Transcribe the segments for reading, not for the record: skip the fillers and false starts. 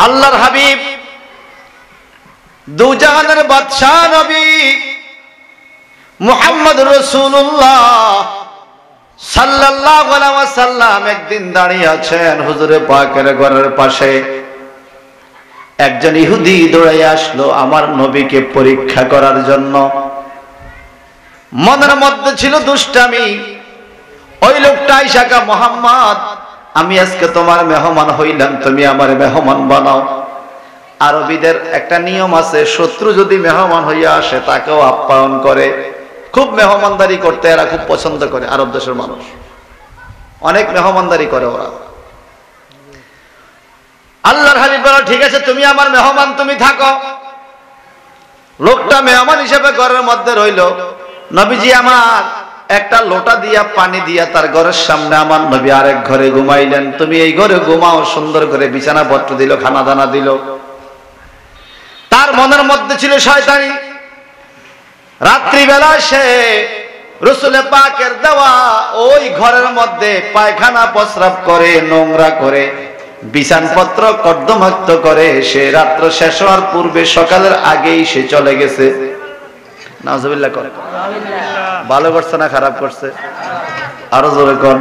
আল্লাহর হাবিব দু জাহানের বাদশা নবী মুহাম্মদুর রাসূলুল্লাহ সাল্লাল্লাহু আলাইহি ওয়াসাল্লাম একদিন দাঁড়িয়ে আছেন হুজুরে পাকের ঘরের পাশে। একজন ইহুদি দৌড়ে আসলো আমার নবীকে পরীক্ষা করার জন্য। মনের মধ্যে ছিল দুষ্টামি। ওই লোকটা আইসা মুহাম্মদ, আমি আজকে তোমার মেহমান হইলাম, তুমি আমার মেহমান বানাও। আরবীদের একটা নিয়ম আছে, শত্রু যদি মেহমান হইয়া আসে তাকেও আপ্যায়ন করে। খুব মেহমানদারি করতে এরা খুব পছন্দ করে। আরব দেশের মানুষ অনেক মেহমানদারি করে ওরা। আল্লাহর হাবিব বলল, ঠিক আছে তুমি আমার মেহমান, তুমি থাকো। লোকটা মেহমান হিসেবে ঘরের মধ্যে রইল। নবীজি আমার একটা লোটা দিয়া পানি দিয়া তার ঘরের সামনে আমার নবী আরেক ঘরে ঘুমাইলেন। তুমি এই ঘরে ঘুমাও, সুন্দর করে বিছানাপত্র দিল, খানা দানা দিল। তার মনের মধ্যে ছিল শয়তানি। রাত্রিবেলা সে রাসূল পাকের দেওয়া ওই ঘরের মধ্যে পায়খানা প্রস্রাব করে, নোংরা করে, বিছানপত্র কর্দমাক্ত করে। সে রাত্র শেষ হওয়ার পূর্বে সকালের আগেই সে চলে গেছে। নাউজুবিল্লাহ করে। ভালো করছে না খারাপ করছে? আরো জোরে কোন।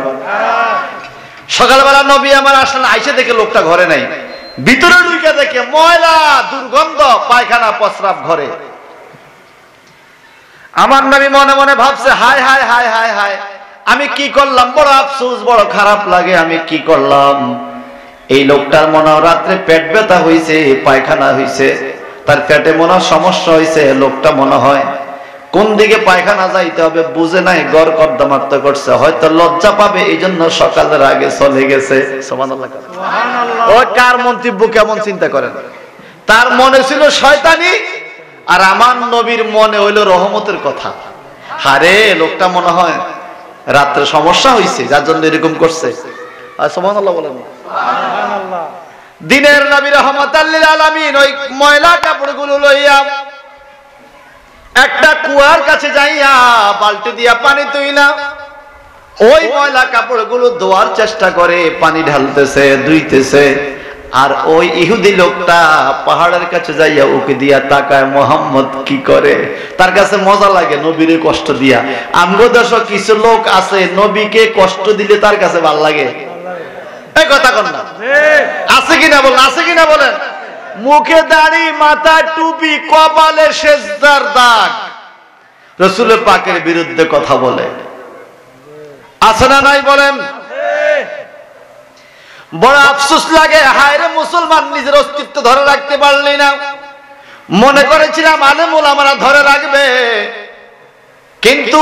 সকালবেলা নবী আমার আসলেন, আইসে দেখে লোকটা ঘরে নাই। ভিতরে ঢুকে দেখে ময়লা, দুর্গন্ধ, পায়খানা প্রস্রাব ঘরে। আমার নবী মনে মনে ভাবছে, হায় হায় হায় হায় হায়, আমি কি করলাম, বড় আফসোস, বড় খারাপ লাগে, আমি কি করলাম। এই লোকটার মনে হয় রাত্রে পেট ব্যথা হয়েছে, পায়খানা হয়েছে, তার পেটে মনে হয় সমস্যা হয়েছে। লোকটা মনে হয় কোন দিকে পায়খানা যাইতে হবে বুঝে নাই, গড় কর্দমাক্ত করছে, হয়তো লজ্জা পাবে, এই জন্য সকালের আগে চলে গেছে। সুবহানাল্লাহ। ওই কার মন্তব্য কেমন চিন্তা করেন? তার মনে ছিল শয়তানি, আর আমার নবীর মনে হইল রহমতের কথা। হারে লোকটা মনে হয় রাত্রে সমস্যা হয়েছে, যার জন্য এরকম করছে। আর সুবহানাল্লাহ বলেন। দিনের নবী রাহমাতাল লিল আলামিন ওই ময়লা কাপড়গুলো লইয়া একটা কুয়ার কাছে যাইয়া বালতি দিয়া পানি তুইলা ওই ময়লা কাপড়গুলো ধোয়ার চেষ্টা করে, পানি ঢালতেছে, ধুইতেছে। আর ওই ইহুদি লোকটা পাহাড়ের কাছে যাইয়া ওকে দিয়া তাকায় মুহাম্মদ কি করে। তার কাছে মজা লাগে নবীরে কষ্ট দিয়া। আমগো দেশে কিছু লোক আছে নবীকে কষ্ট দিলে তার কাছে ভালো লাগে। এই কথা কোন না? আছে কিনা বলেন, আছে কিনা বলেন? মুখে দাড়ি, মাথায় টুপি, কপালে সেজদার দাগ, রাসূল পাকের বিরুদ্ধে কথা বলে। আছে না নাই বলেন? বড় আফসোস লাগে, হায় রে মুসলমান, নিজের অস্তিত্ব ধরে রাখতে পারলি না। মনে করেছিলাম আলেম ওলামারা ধরে রাখবে, কিন্তু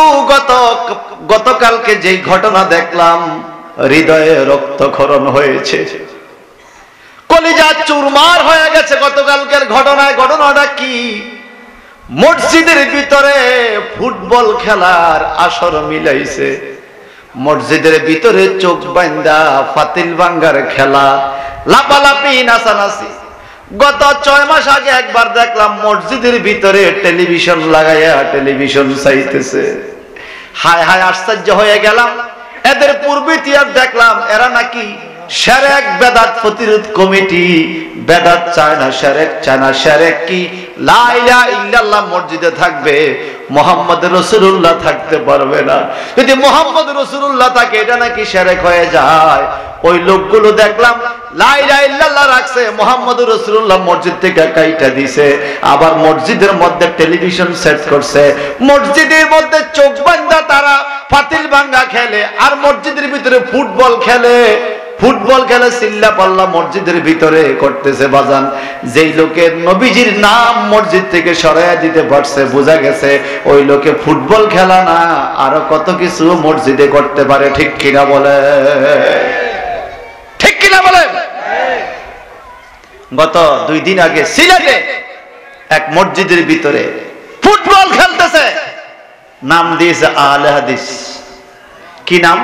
গতকালকে যেই ঘটনা দেখলাম, হৃদয়ে রক্তক্ষরণ হয়েছে, কলিজা চুরমার হয়ে গেছে গতকালকের ঘটনায়। ঘটনাটা কি? মসজিদের ভিতরে ফুটবল খেলার আসর মিলাইছে। মসজিদের ভিতরে চোখ বাইন্দা ফাতিল ভাঙ্গার খেলা, লাপালাপি, নাচানাচি। গত 6 মাস আগে একবার দেখলাম মসজিদের ভিতরে টেলিভিশন লাগাইয়া টেলিভিশন চাইতেছে। হায় হায়, আশ্চর্য হয়ে গেলাম। এদের পূর্বে ইতিহাস দেখলাম এরা নাকি শিরক বেদাত প্রতিরোধ কমিটি। বেদাত চায় না, শিরক চায় না। শিরক কি? লা ইলাহা ইল্লাল্লাহ মসজিদে থাকবে, মুহাম্মদ রাসূলুল্লাহ থাকতে পারবে না। যদি মুহাম্মদ রাসূলুল্লাহ থাকে এটা নাকি শিরক হয়ে যায়। ওই লোকগুলো দেখলাম লা ইলাহা ইল্লাল্লাহ রাখছে, মুহাম্মদ রাসূলুল্লাহ মসজিদ থেকে কাইটা দিছে। আবার মসজিদের মধ্যে টেলিভিশন সেট করছে, মসজিদের মধ্যে চোখ বাঁধা তারা ফাতিল ভাঙ্গা খেলে, আর মসজিদের ভিতরে ফুটবল খেলে। ফুটবল খেলে চিল্লা পাল্লা মসজিদের ভিতরে করতেছে। বাজান, যেই লোকের নবীজির নাম মসজিদ থেকে সরাইয়া দিতে পারছে, বোঝা গেছে ওই লোকে ফুটবল খেলা না আরো কত কিছু মসজিদে করতে পারে। ঠিক কিনা বলে? ঠিক কিনা বলে? গত 2 দিন আগে সিলেটে এক মসজিদের ভিতরে ফুটবল খেলতেছে, নাম দিয়েছে আহলে হাদিস। কি নাম?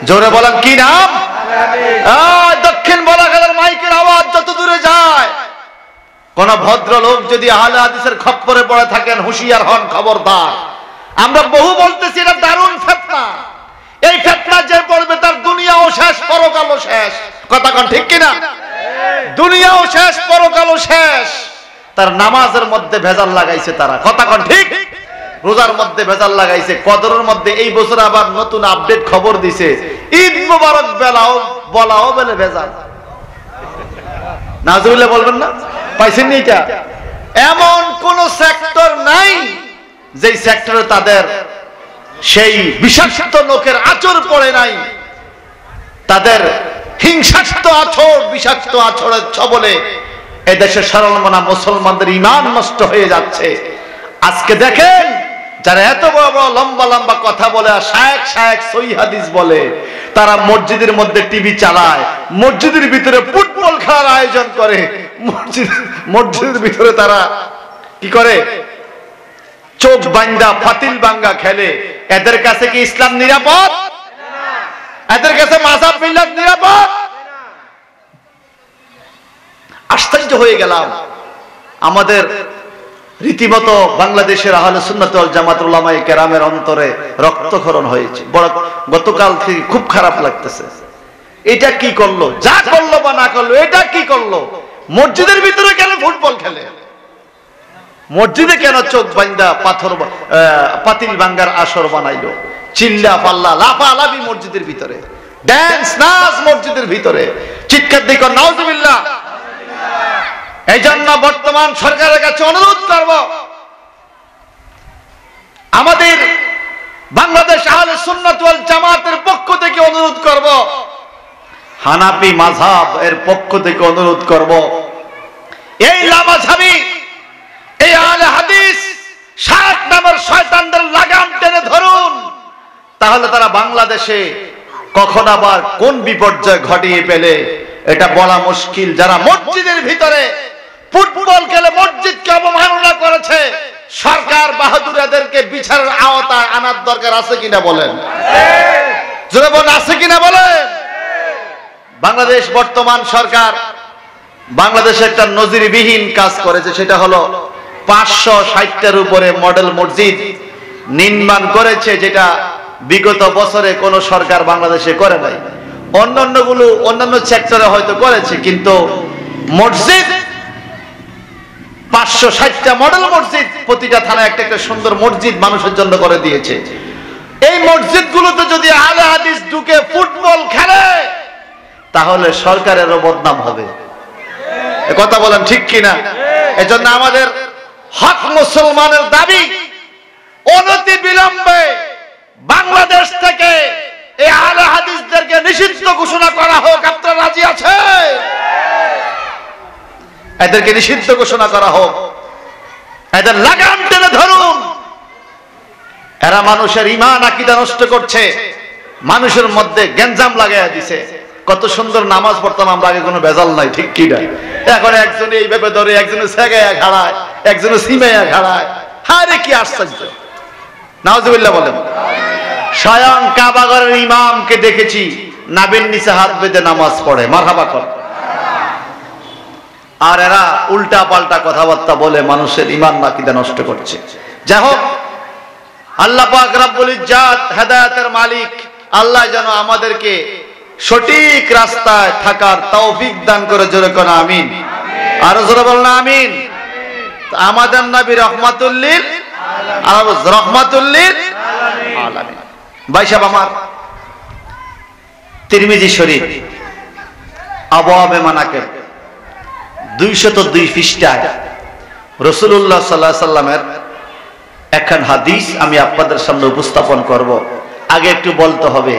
জোরে বলেন, কি নাম? দক্ষিণ বলাগালের মাইকের আওয়াজ যত দূরে যায়, কোন ভদ্রলোক যদি আহলে হাদিসের খপ্পরে পড়ে থাকেন হুঁশিয়ার হন, খবরদার। আমরা বহু বলতেছি এটা দারুণ ফিতনা। এই ফিতনা যে পড়বে তার দুনিয়াও শেষ, পরকালও শেষ। কথা কোন ঠিক কিনা? দুনিয়াও শেষ পরকালও শেষ। তার নামাজের মধ্যে ভেজাল লাগাইছে তারা, কথা কোন ঠিক? রোজার মধ্যে ভেজাল লাগাইছে, কদরের মধ্যে এই বছর আবার নতুন আপডেট খবর দিছে ঈদ মোবারক বেলাও বলাও বলে ভেজাল। নাজুবিল্লাহ বলবেন না? পাইছেন নি? এটা এমন কোন সেক্টর নাই যেই সেক্টরে তাদের সেই বিষাক্ত লোকের আচর পড়ে নাই, তাদের হিংসাক্ত আচর, বিষাক্ত আচরের ছবলে এদেশে সরলমনা মুসলমানদের ঈমান নষ্ট হয়ে যাচ্ছে। আজকে দেখেন যারা এত বড় বড় লম্বা লম্বা কথা বলে আর শায়েখ শায়েখ সহিহ হাদিস বলে, তারা মসজিদের মধ্যে টিভি চালায়, মসজিদের ভিতরে ফুটবল খেলার আয়োজন করে, মসজিদের ভিতরে তারা কি করে? চোখ বান্দা ফাতিল বাঙ্গা খেলে। এদের কাছে কি ইসলাম নিরাপদ? এদের কাছে মাযহাব মিল্লাত নিরাপদ? আশ্চর্য হয়ে গেলাম। আমাদের রীতিমতো বাংলাদেশের আহলে সুন্নাত ওয়াল জামাত উলামায়ে কেরামের অন্তরে রক্তক্ষরণ হয়েছে। বড় গতকাল থেকে খুব খারাপ লাগতেছে। এটা কি করলো? যা করলো বা না করলো, এটা কি করলো? মসজিদের ভিতরে কেন ফুটবল খেলে? মসজিদে কেন চোখ বান্দা পাতিল ভাঙ্গার আসর বানাইলো? চিল্লা পাল্লা লাফালাফি মসজিদের ভিতরে, ড্যান্স নাচ মসজিদের ভিতরে, চিৎকার দিক নাউজুবিল্লাহ। এই জন্য বর্তমান সরকারের কাছে অনুরোধ করব, আমাদের বাংলাদেশ আহলে সুন্নাত ওয়াল জামাতের পক্ষ থেকে অনুরোধ করব, হানাফি মাযহাব এর পক্ষ থেকে অনুরোধ করব, এই লামাযহাবী এই আহলে হাদিস শায়েখ নামের শয়তানদের লাগাম টেনে ধরুন। তাহলে তারা বাংলাদেশে কখন আবার কোন বিপর্যয় ঘটিয়ে ফেলে এটা বলা মুশকিল। যারা মসজিদের ভিতরে ফুটবল খেলে মসজিদকে অবমাননা করেছে, সরকার বাহাদুর এদেরকে বিচারের আওতায় আনার দরকার আছে কিনা বলেন? জোরে বলেন, আছে কিনা বলেন? বাংলাদেশ বর্তমান সরকার বাংলাদেশে একটা নজিরবিহীন কাজ করেছে, সেটা হলো 560টার উপরে মডেল মসজিদ নির্মাণ করেছে, যেটা বিগত বছরে কোন সরকার বাংলাদেশে করে নাই। অন্যান্য সেক্টরে হয়তো করেছে, কিন্তু মসজিদ 560টা মডেল মসজিদ, প্রতিটা থানায় একটা একটা সুন্দর মসজিদ মানুষের জন্য করে দিয়েছে। এই মসজিদগুলোতে যদি আহলে হাদিস ঢুকে ফুটবল খেলে, তাহলে সরকারেরও বদনাম হবে। এ কথা বলেন ঠিক কিনা? এজন্য আমাদের হক মুসলমানের দাবি, অনতি বিলম্বে বাংলাদেশ থেকে এই আহলে হাদিসদেরকে নিষিদ্ধ ঘোষণা করা হোক। আপনারা রাজি আছেন? এদেরকে নিষিদ্ধ ঘোষণা করা হোক, এদের লাগাম টেনে ধরুন। এরা মানুষের ঈমান আকীদা নষ্ট করছে, মানুষের মধ্যে গ্যাঞ্জাম লাগাইয়া দিছে। কত সুন্দর নামাজ পড়তাম আমরা আগে, কোনো ভেজাল নাই, ঠিক কি না? এখন একজনে এইভাবে ধরে, একজনে সেগাইয়া ঘাড়ায়, একজনে সিমাইয়া ঘাড়ায়। হারে কি আশ্চর্য! নাউজুবিল্লাহ বলেন। স্বয়ং কাবাগরের ইমামকে দেখেছি নাভির নিচে হাত বেঁধে নামাজ পড়ে, মারহাবা কর। আর এরা উল্টা পাল্টা কথাবার্তা বলে মানুষের ঈমান আকীদা নষ্ট করছে। যাই হোক, আল্লাহ পাক রব্বুল ইজ্জাত হেদায়েতের মালিক আল্লাহ যেন আমাদেরকে সঠিক রাস্তায় থাকার তৌফিক দান করে। জোরে কোন আমিন। আর জোরে বলেন আমিন। আমাদের নবী রহমাতুল লিল আলামিন, রহমাতুল লিল আলামিন। ভাই সাহেব আমার, তিরমিজি শরীফ আবওয়াবে মানাকিব 202 পৃষ্ঠায় রাসূলুল্লাহ সাল্লাল্লাহু আলাইহি সাল্লামের একখান হাদিস আমি আপনাদের সামনে উপস্থাপন করব। আগে একটু বলতে হবে,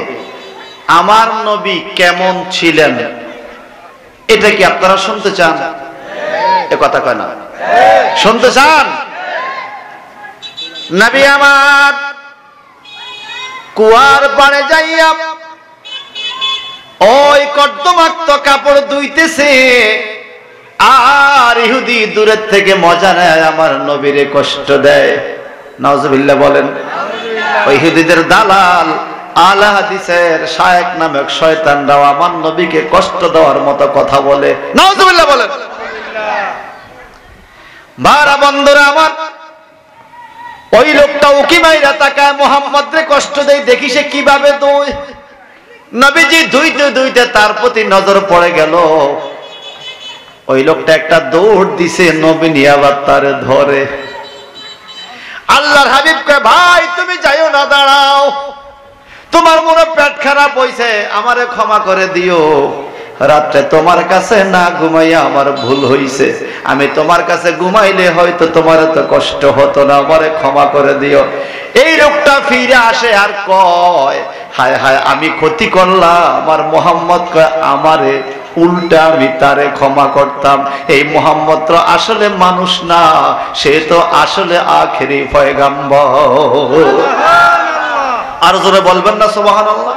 আমার নবী কেমন ছিলেন, এটা কি আপনারা শুনতে চান? এ কথা কয় না, শুনতে চান? নবী আমার কুয়ার পাড়ে যাইয়া ওই কর্দমাক্ত কাপড় ধুইতেছে, আর ইহুদি দূরের থেকে মজা নেয়, আমার নবীরে কষ্ট দেয়। নাউজুবিল্লাহ বলেন। ওই ইহুদিদের দালাল আহলে হাদিসের শায়েখ নামক শয়তানরাও আমার নবীকে কষ্ট দেওয়ার মতো কথা বলে। নাউজুবিল্লাহ বলেন। ভাড়া বন্ধুরা আমার, ওই লোকটা উকি মাইরা তাকায় মুহাম্মদ রে কষ্ট দেয়, দেখি সে কিভাবে দৌড়। নবীজি ধুইতে ধুইতে তার প্রতি নজর পড়ে গেল। ওই লোকটা একটা দৌড় দিছে, নবী নিয়ে আবার তার ধরে। আল্লাহর হাবিব কয়, ভাই তুমি যাইও না, দাঁড়াও, তোমার মনে পেট খারাপ হইছে, আমারে ক্ষমা করে দিও। রাত্রে তোমার কাছে না ঘুমাইয়া আমার ভুল হইছে, আমি তোমার কাছে ঘুমাইলে হয়তো তোমার তো কষ্ট হতো না, আমারে ক্ষমা করে দিও। এই লোকটা ফিরে আসে আর কয়, হায় হায় আমি ক্ষতি করলাম। আমার মোহাম্মদ কয়, আমারে উল্টা আমি তারে ক্ষমা করতাম। এই মোহাম্মদ তো আসলে মানুষ না, সে তো আসলে আখেরি পয়গাম্বর। আর জোরে বলবেন না সুবহানাল্লাহ?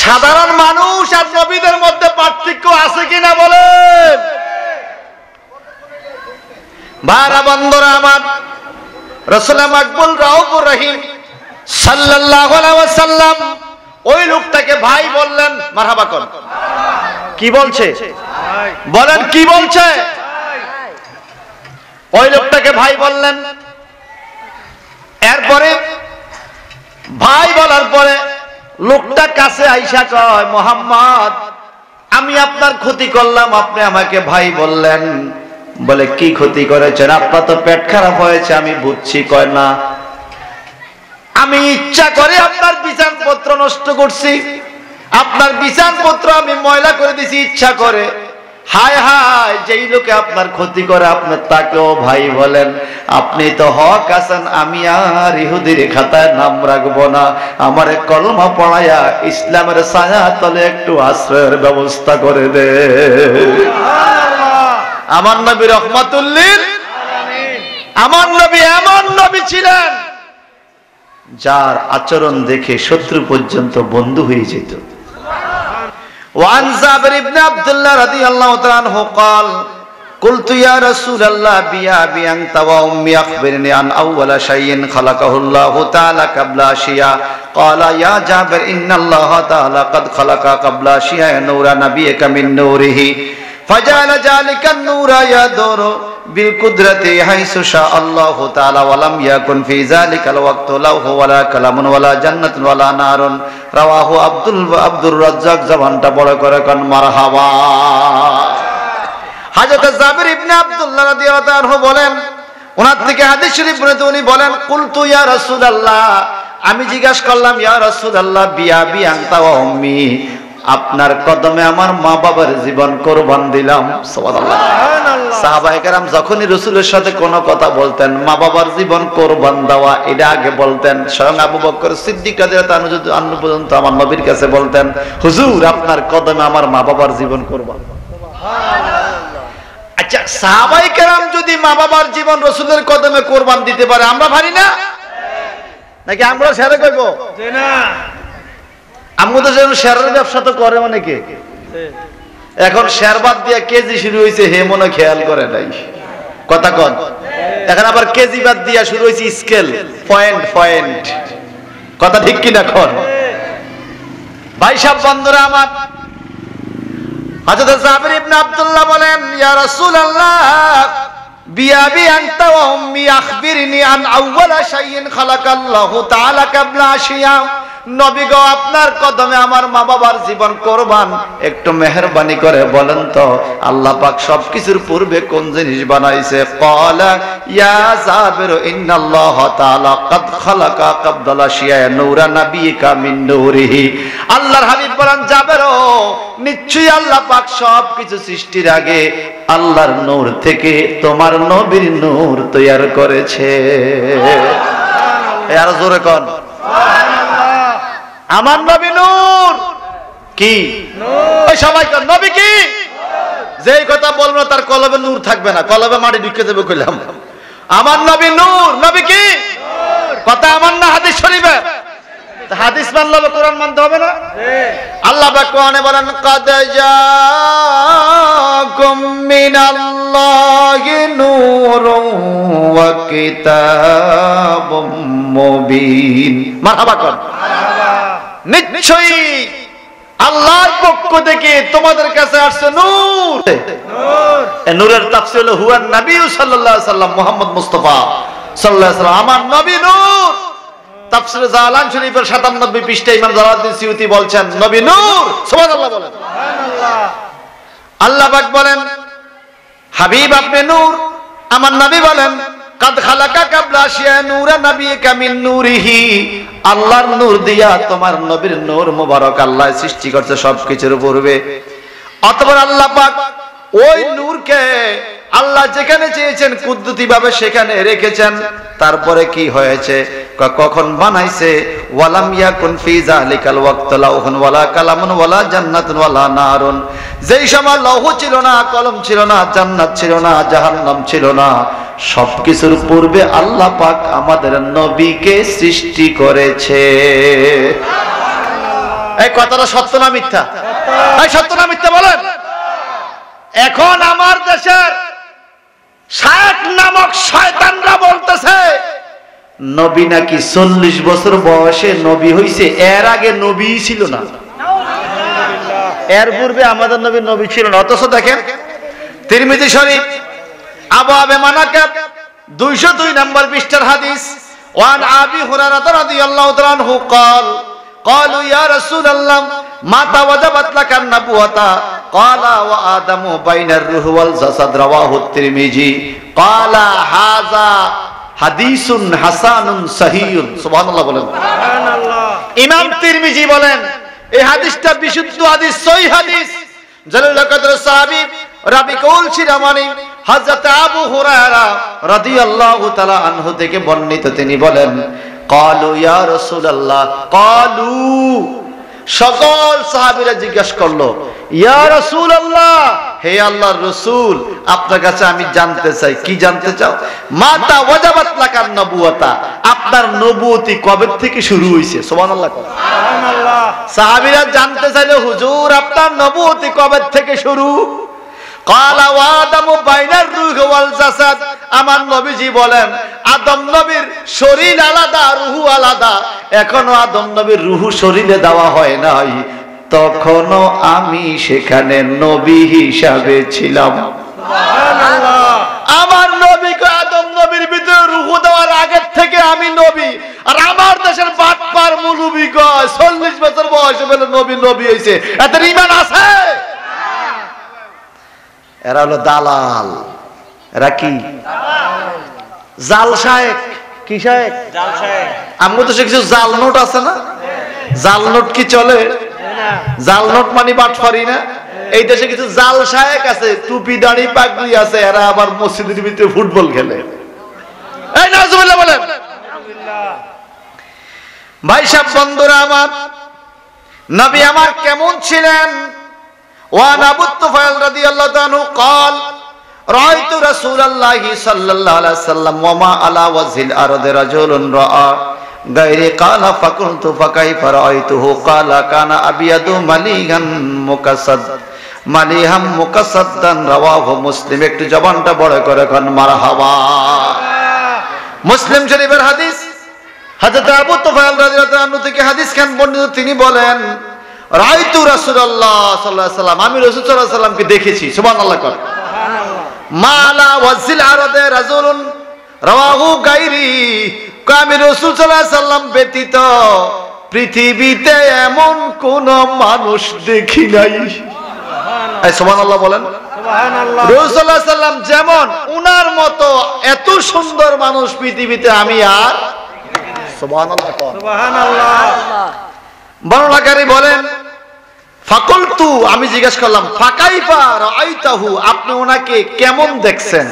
সাধারণ মানুষ আর নবীদের মধ্যে পার্থক্য আছে কিনা বলেন? ভাইরা বন্ধুরা আমার, রাসূল মাকবুল রাউফুর রহিম সাল্লাল্লাহু আলাইহি ওয়াসাল্লাম ওই লোকটাকে ভাই বললেন। মারহাবা কর। কি বলছে বলেন? কি বলছে? ওই লোকটাকে ভাই বললেন। এরপরে ভাই বলার পরে লোকটা কাছে আইসা কয়, মোহাম্মদ আমি আপনার ক্ষতি করলাম, আপনি আমাকে ভাই বললেন। বলে কি ক্ষতি করেছেন? আপনার তো পেট খারাপ হয়েছে, আমি বুঝছি। কয় না, আমি ইচ্ছা করে আপনার বিছানপত্র নষ্ট করছি, আপনার বিছানপত্র আমি ময়লা করে দিছি ইচ্ছা করে। হায় হায়, যেই লোকে আপনার ক্ষতি করে আপনি তাকেও ভাই বলেন। আপনি তো হক আছেন, আমি আর ইহুদির খাতায় নাম রাখবো না। আমারে কলমা পড়ায়া ইসলামের ছায়া তলে একটু আশ্রয়ের ব্যবস্থা করে দে। আমার নবী রহমাতুল লিল আলামিন। আমার নবী এমন নবী ছিলেন যার আচরণ দেখে শত্রু পর্যন্ত বন্ধু হয়ে যেত। وعن جابر بن عبد الله رضي الله تعالى عنه قال قلت يا رسول الله بأبي أنت وأمي أخبرني عن أول شيء خلقه الله تعالى قبل أشياء قال يا جابر إن الله تعالى قد خلق قبل أشياء نور نبيك من نوره فجعل ذلك النور يدور بالقدرة حيث شاء الله تعالى ولم يكن في ذلك الوقت لوح ولا كلام ولا جنة ولا نار رواه عبد الرزاق। জবানটা বড় করে কোন মারহাবা। হযরত জাবির ইবনে আব্দুল্লাহ রাদিয়াল্লাহু তাআলা আনহু বলেন, ওনার থেকে হাদিস শরীফ বর্ণিত, উনি বলেন কুলতু ইয়া রাসূলুল্লাহ, আমি জিজ্ঞাসা করলাম ইয়া রাসূলুল্লাহ বিআবি আনতা ওয়া উম্মি, আপনার কদমে আমার মা বাবার জীবন কোরবান দিলাম। সুবহানাল্লাহ। সাহাবায়ে কেরাম যখনই রাসূলের সাথে কোনো কথা বলতেন, মা বাবার জীবন কোরবান দেওয়া এটা আগে বলতেন। স্বয়ং আবু বকর সিদ্দিক রাদিয়াল্লাহু আনহু পর্যন্ত আমার নবীর কাছে বলতেন, হুজুর আপনার কদমে আমার মা বাবার জীবন কোরবান। সুবহানাল্লাহ। আচ্ছা, সাহাবায়ে কেরাম যদি মা বাবার জীবন রাসূলের কদমে কোরবান দিতে পারে, আমরা পারি না নাকি? আমরা সেরে কইব যে না, আমাদের যেন শেয়ারের ব্যবসা তো করে অনেকে। এখন শেয়ার বাদ দিয়ে কেজি শুরু হয়েছে, হে মনে খেয়াল করে নাই কথা কন। এখন আবার কেজি বাদ দিয়া শুরু হয়েছে স্কেল, পয়েন্ট। কথা ঠিক কিনা কন? ভাই সাহেব বন্ধুরা আমার, হযরত জাবির ইবনে আব্দুল্লাহ বলেন, ইয়া রাসূলুল্লাহ বিআবি আনতা ওয়া উম্মি আখবিরনি আন আউওয়ালা শাইইন খালাকাল্লাহু তাআলা ক্বাবলা আশিয়া। নবী গো, আপনার কদমে আমার মা বাবার জীবন কোরবান, একটু মেহেরবানি করে বলেন তো আল্লাহ পাক সবকিছুর পূর্বে কোন জিনিস বানাইছে? ক্বালা ইয়া জাবির ইন্নাল্লাহ তাআলা ক্বাদ খালাকা ক্বাবলা আশিয়া নূরা নাবিয়িকা মিন নূরিহি। আল্লাহর হাবিব বলেন, জাবির নিশ্চয়ই আল্লাহ পাক সবকিছু সৃষ্টির আগে আল্লাহর নূর থেকে তোমার নবীর নূর তৈয়ার করেছে। আর জোরে কোন আমার নবী নূর। কি নূর? সবাই কোন নবী কি? যেই কথা বলবো তার কলবে নূর থাকবে না, কলবে মাটি ঢুকে যাবে কইলাম। আমার নবী নূর। নবী কি? কথা আমার না হাদিস শরীফে। হাদিস মানলে হবে, কোরআন মানতে হবে না? আল্লাহ পাক কোরআনে বলেন, কাদ জাআকুম মিনাল্লাহি নূরুন ওয়া কিতাবুম মুবিন। মারহাবা কর। নিশ্চয়ই আল্লাহর পক্ষ থেকে তোমাদের কাছে আসছে নূর। নূরের তাফসীর হলো হুয়ান নবী সাল্লাল্লাহু আলাইহি সাল্লাম, মুহাম্মদ মুস্তাফা সাল্লাল্লাহু আলাইহি সাল্লাম আমার নবী নূর। তাফসীর জালান শরীফের ৯৭ পৃষ্ঠায় ইমাম জালালউদ্দিন সিয়ুতি বলছেন নবী নূর। সুবহানাল্লাহ বলেন। সুবহানাল্লাহ। আল্লাহ পাক বলেন, হাবিব আপনি নূর। আমার নবী বলেন কাদ খালাকা কাবলা আশিয়া নূরা নবিয়িকা মিন নূরিহি, আল্লাহর নূর দিয়া তোমার নবীর নূর মুবারক আল্লাহ সৃষ্টি করছে সবকিছুর পূর্বে। অতঃপর আল্লাহ পাক ওই নূরকে আল্লাহ যেখানে চেয়েছেন কুদরতি ভাবে সেখানে রেখেছেন। তারপরে কি হয়েছে, কখন বানাইছে, ওয়ালাম ইয়াকুন ফি যালিকাল ওয়াক্ত লাউহুন ওয়ালা কালামুন ওয়ালা জান্নাতুন ওয়ালা নারুন, যেই সময় লৌহ ছিল না, কলম ছিল না, জান্নাত ছিল না, জাহান্নাম ছিল না, সবকিছুর পূর্বে আল্লাহ পাক আমাদের নবীকে সৃষ্টি করেছে। এই কথাটা সত্য না মিথ্যা? এই সত্য না মিথ্যা বলেন? এখন আমার দেশের শায়েখ নামক শয়তানরা বলতেছে নবী নাকি 40 বছর বয়সে নবী হইছে, এর আগে নবী ছিল না, এর পূর্বে আমাদের নবী নবী ছিল না। অথচ দেখেন তিরমিজি শরীফ আবওয়াবে মানাকিব 202 নম্বর পৃষ্ঠার হাদিস, ওয়ান আবি হুরায়রা রাদিয়াল্লাহু তাআলা আনহু قال قالوا يا رسول الله متى وجبت لك النبوة قال وآدم بين الروح والجسد رواه الترمذي قال هذا حديث حسن صحيح। সুবহানাল্লাহ বলেন। সুবহানাল্লাহ। ইমাম তিরমিজি বলেন এই হাদিসটা বিশুদ্ধ হাদিস, সহিহ হাদিস। জালিল কদর সাহাবী রাবি কৌল শিরামানি হযরত আবু হুরায়রা রাদিয়াল্লাহু তাআলা আনহু থেকে বর্ণিত, তিনি বলেন ক্বালু ইয়া রাসূলুল্লাহ, ক্বালু সকল সাহাবীরা জিজ্ঞাসা করলো ইয়া রাসূলুল্লাহ, হে আল্লাহর রাসূল আপনার কাছে আমি জানতে চাই। কি জানতে চাও? মাতা ওয়াজাবাত লাকান নবুওয়াতা, আপনার নবুয়তি কবে থেকে শুরু হইছে? সুবহানাল্লাহ সুবহানাল্লাহ। সাহাবীরা জানতে চাইলো হুজুর আপনার নবুয়তি কবে থেকে শুরু? ক্বালা ওয়া আদামু বাইনার রূহ ওয়াল জাসাদ, আমার নবীজি বলেন আদম নবীর শরীর আলাদা, রূহ আলাদা, এখনো আদম নবীর রূহ শরীরে দেওয়া হয় নাই, তখনও আমি সেখানে নবী হিসাবে ছিলাম। সুবহানাল্লাহ। আমার নবীকে আদম নবীর ভিতরে রূহ দেওয়ার আগে থেকে আমি নবী, আর আমার দেশের বাটপার মুলুবি কয় 40 বছর বয়সে বলে নবী নবী হইছে। এদের ঈমান আছে? এরা হলো দালাল। এরা কি? জাল শায়েখ। কি শায়েখ? জাল শায়েখ। আমরা তো কিছু জাল নোট আছে না? জাল নোট কি চলে? জাল নোট মানে বাটফারি না? এই দেশে কিছু জাল শায়েখ আছে, টুপি দাড়ি পাগড়ি আছে, এরা আবার মসজিদের ভিতরে ফুটবল খেলে। এই নাউজুবিল্লাহ বলেন। ভাই সাহেব বন্ধুরা আমার, নবী আমার কেমন ছিলেন? وعن أبي الطفيل رضي الله عنه قال رأيت رسول الله صلى الله عليه وسلم وما على وجه الأرض رجل رأى غيري قال فقلت فكيف رأيته قال كان أبيض مليحا مكسدا رواه مسلم। একটু জবানটা বড় করে কোন মারহাবা। মুসলিম শরীফের হাদিস, হযরত আবু তুফাইল রাদিয়াল্লাহু আনহু থেকে হাদিস খান বর্ণিত, তিনি বলেন রাআইতু রাসূলুল্লাহ সাল্লাল্লাহু আলাইহি ওয়াসাল্লাম, আমি রাসূল সাল্লাল্লাহু আলাইহি ওয়াসাল্লামকে দেখেছি। সুবহানাল্লাহ কর। মালা ওয়াজিল আরদে রাজুলুন রাওয়াহু গায়রি, আমি রাসূল সাল্লাল্লাহু আলাইহি ওয়াসাল্লাম ব্যতীত পৃথিবীতে এমন কোন মানুষ দেখি নাই। সুবহানাল্লাহ। সুবহানাল্লাহ বলেন। সুবহানাল্লাহ। রাসূল সাল্লাল্লাহু আলাইহি ওয়াসাল্লাম যেমন, উনার মতো এত সুন্দর মানুষ পৃথিবীতে আমি আর। সুবহানাল্লাহ কর। সুবহানাল্লাহ। বর্ণনাকারী বলেন ফাকুলতু, আমি জিজ্ঞাসা করলাম ফাকাইফা রাআইতাহু, আপনি ওনাকে কেমন দেখছেন?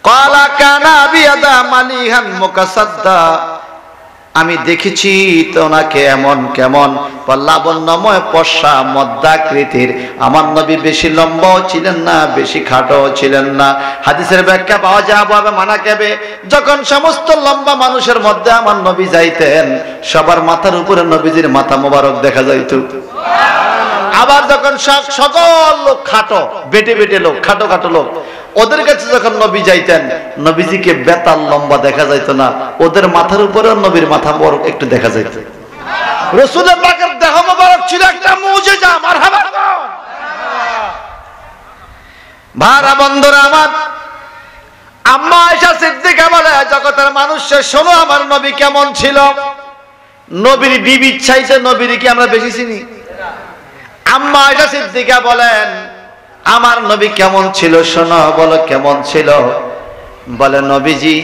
ক্বালা কানা আবিয়াদা মালিহান মুকাসাদ্দা, আমি দেখেছি তো ওনাকে এমন কেমন, লাবণ্যময় পশা মধ্যাকৃতির। আমার নবী বেশি লম্বাও ছিলেন না, বেশি খাটোও ছিলেন না। হাদিসের ব্যাখ্যা পাওয়া যায় আবওয়াবে মানাকিবে, যখন সমস্ত লম্বা মানুষের মধ্যে আমার নবী যাইতেন, সবার মাথার উপরে নবীজির মাথা মোবারক দেখা যাইত। আবার যখন সকল লোক খাটো, বেটে বেটে লোক, খাটো খাটো লোক, ওদের কাছে যখন নবী যাইতেন, নবীজিকে বেতাল লম্বা দেখা যাইত না, ওদের মাথার উপরে নবীর মাথা মোবারক একটু দেখা যাইত। রাসূলের পাকের দেহ মোবারক ছিল একটা মুজিজা। মারহাবা। ভাইরা বন্ধুরা আমার, আম্মা আয়েশা সিদ্দিকা বলে জগতের মানুষে শোনো আমার নবী কেমন ছিল। নবীর বিবির চাইতে নবীর কি আমরা বেশি চিনি? আম্মা আয়েশা সিদ্দিকা বলেন আমার নবী কেমন ছিল শোনো, বলো কেমন ছিল? বলে নবীজি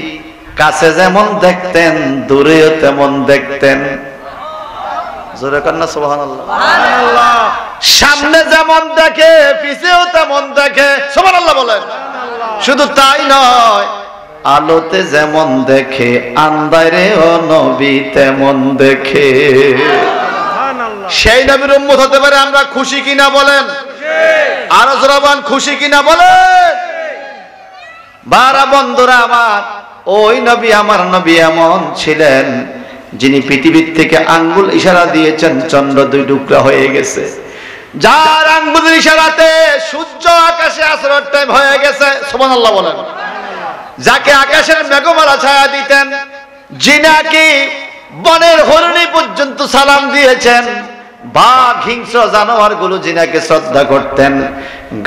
কাছে যেমন দেখতেন দূরেও তেমন দেখতেন। জোরে কন্যা সুবহানাল্লাহ। সামনে যেমন দেখে পিছেও তেমন দেখে, সুবহানাল্লাহ বলেন। শুধু তাই নয়, আলোতে যেমন দেখে আন্ধারেও নবী তেমন দেখে। সেই নবীর উম্মত হতে পারে আমরা খুশি কিনা বলেন? আরো জোরাবান খুশি কিনা বলেন? বারা বন্ধুরা আমার, ওই নবী আমার নবী এমন ছিলেন যিনি পৃথিবীর থেকে আঙ্গুল ইশারা দিয়েছেন, চন্দ্র দুই টুকরা হয়ে গেছে। যার আঙ্গুলের ইশারাতে সূর্য আকাশে আসরের টাইম হয়ে গেছে, সুবহানাল্লাহ বলেন। যাকে আকাশের মেঘমালা ছায়া দিতেন, যিনাকে বনের হরিণী পর্যন্ত সালাম দিয়েছেন, বাঘ হিংস্র জানোয়ার গুলো যিনাকে শ্রদ্ধা করতেন,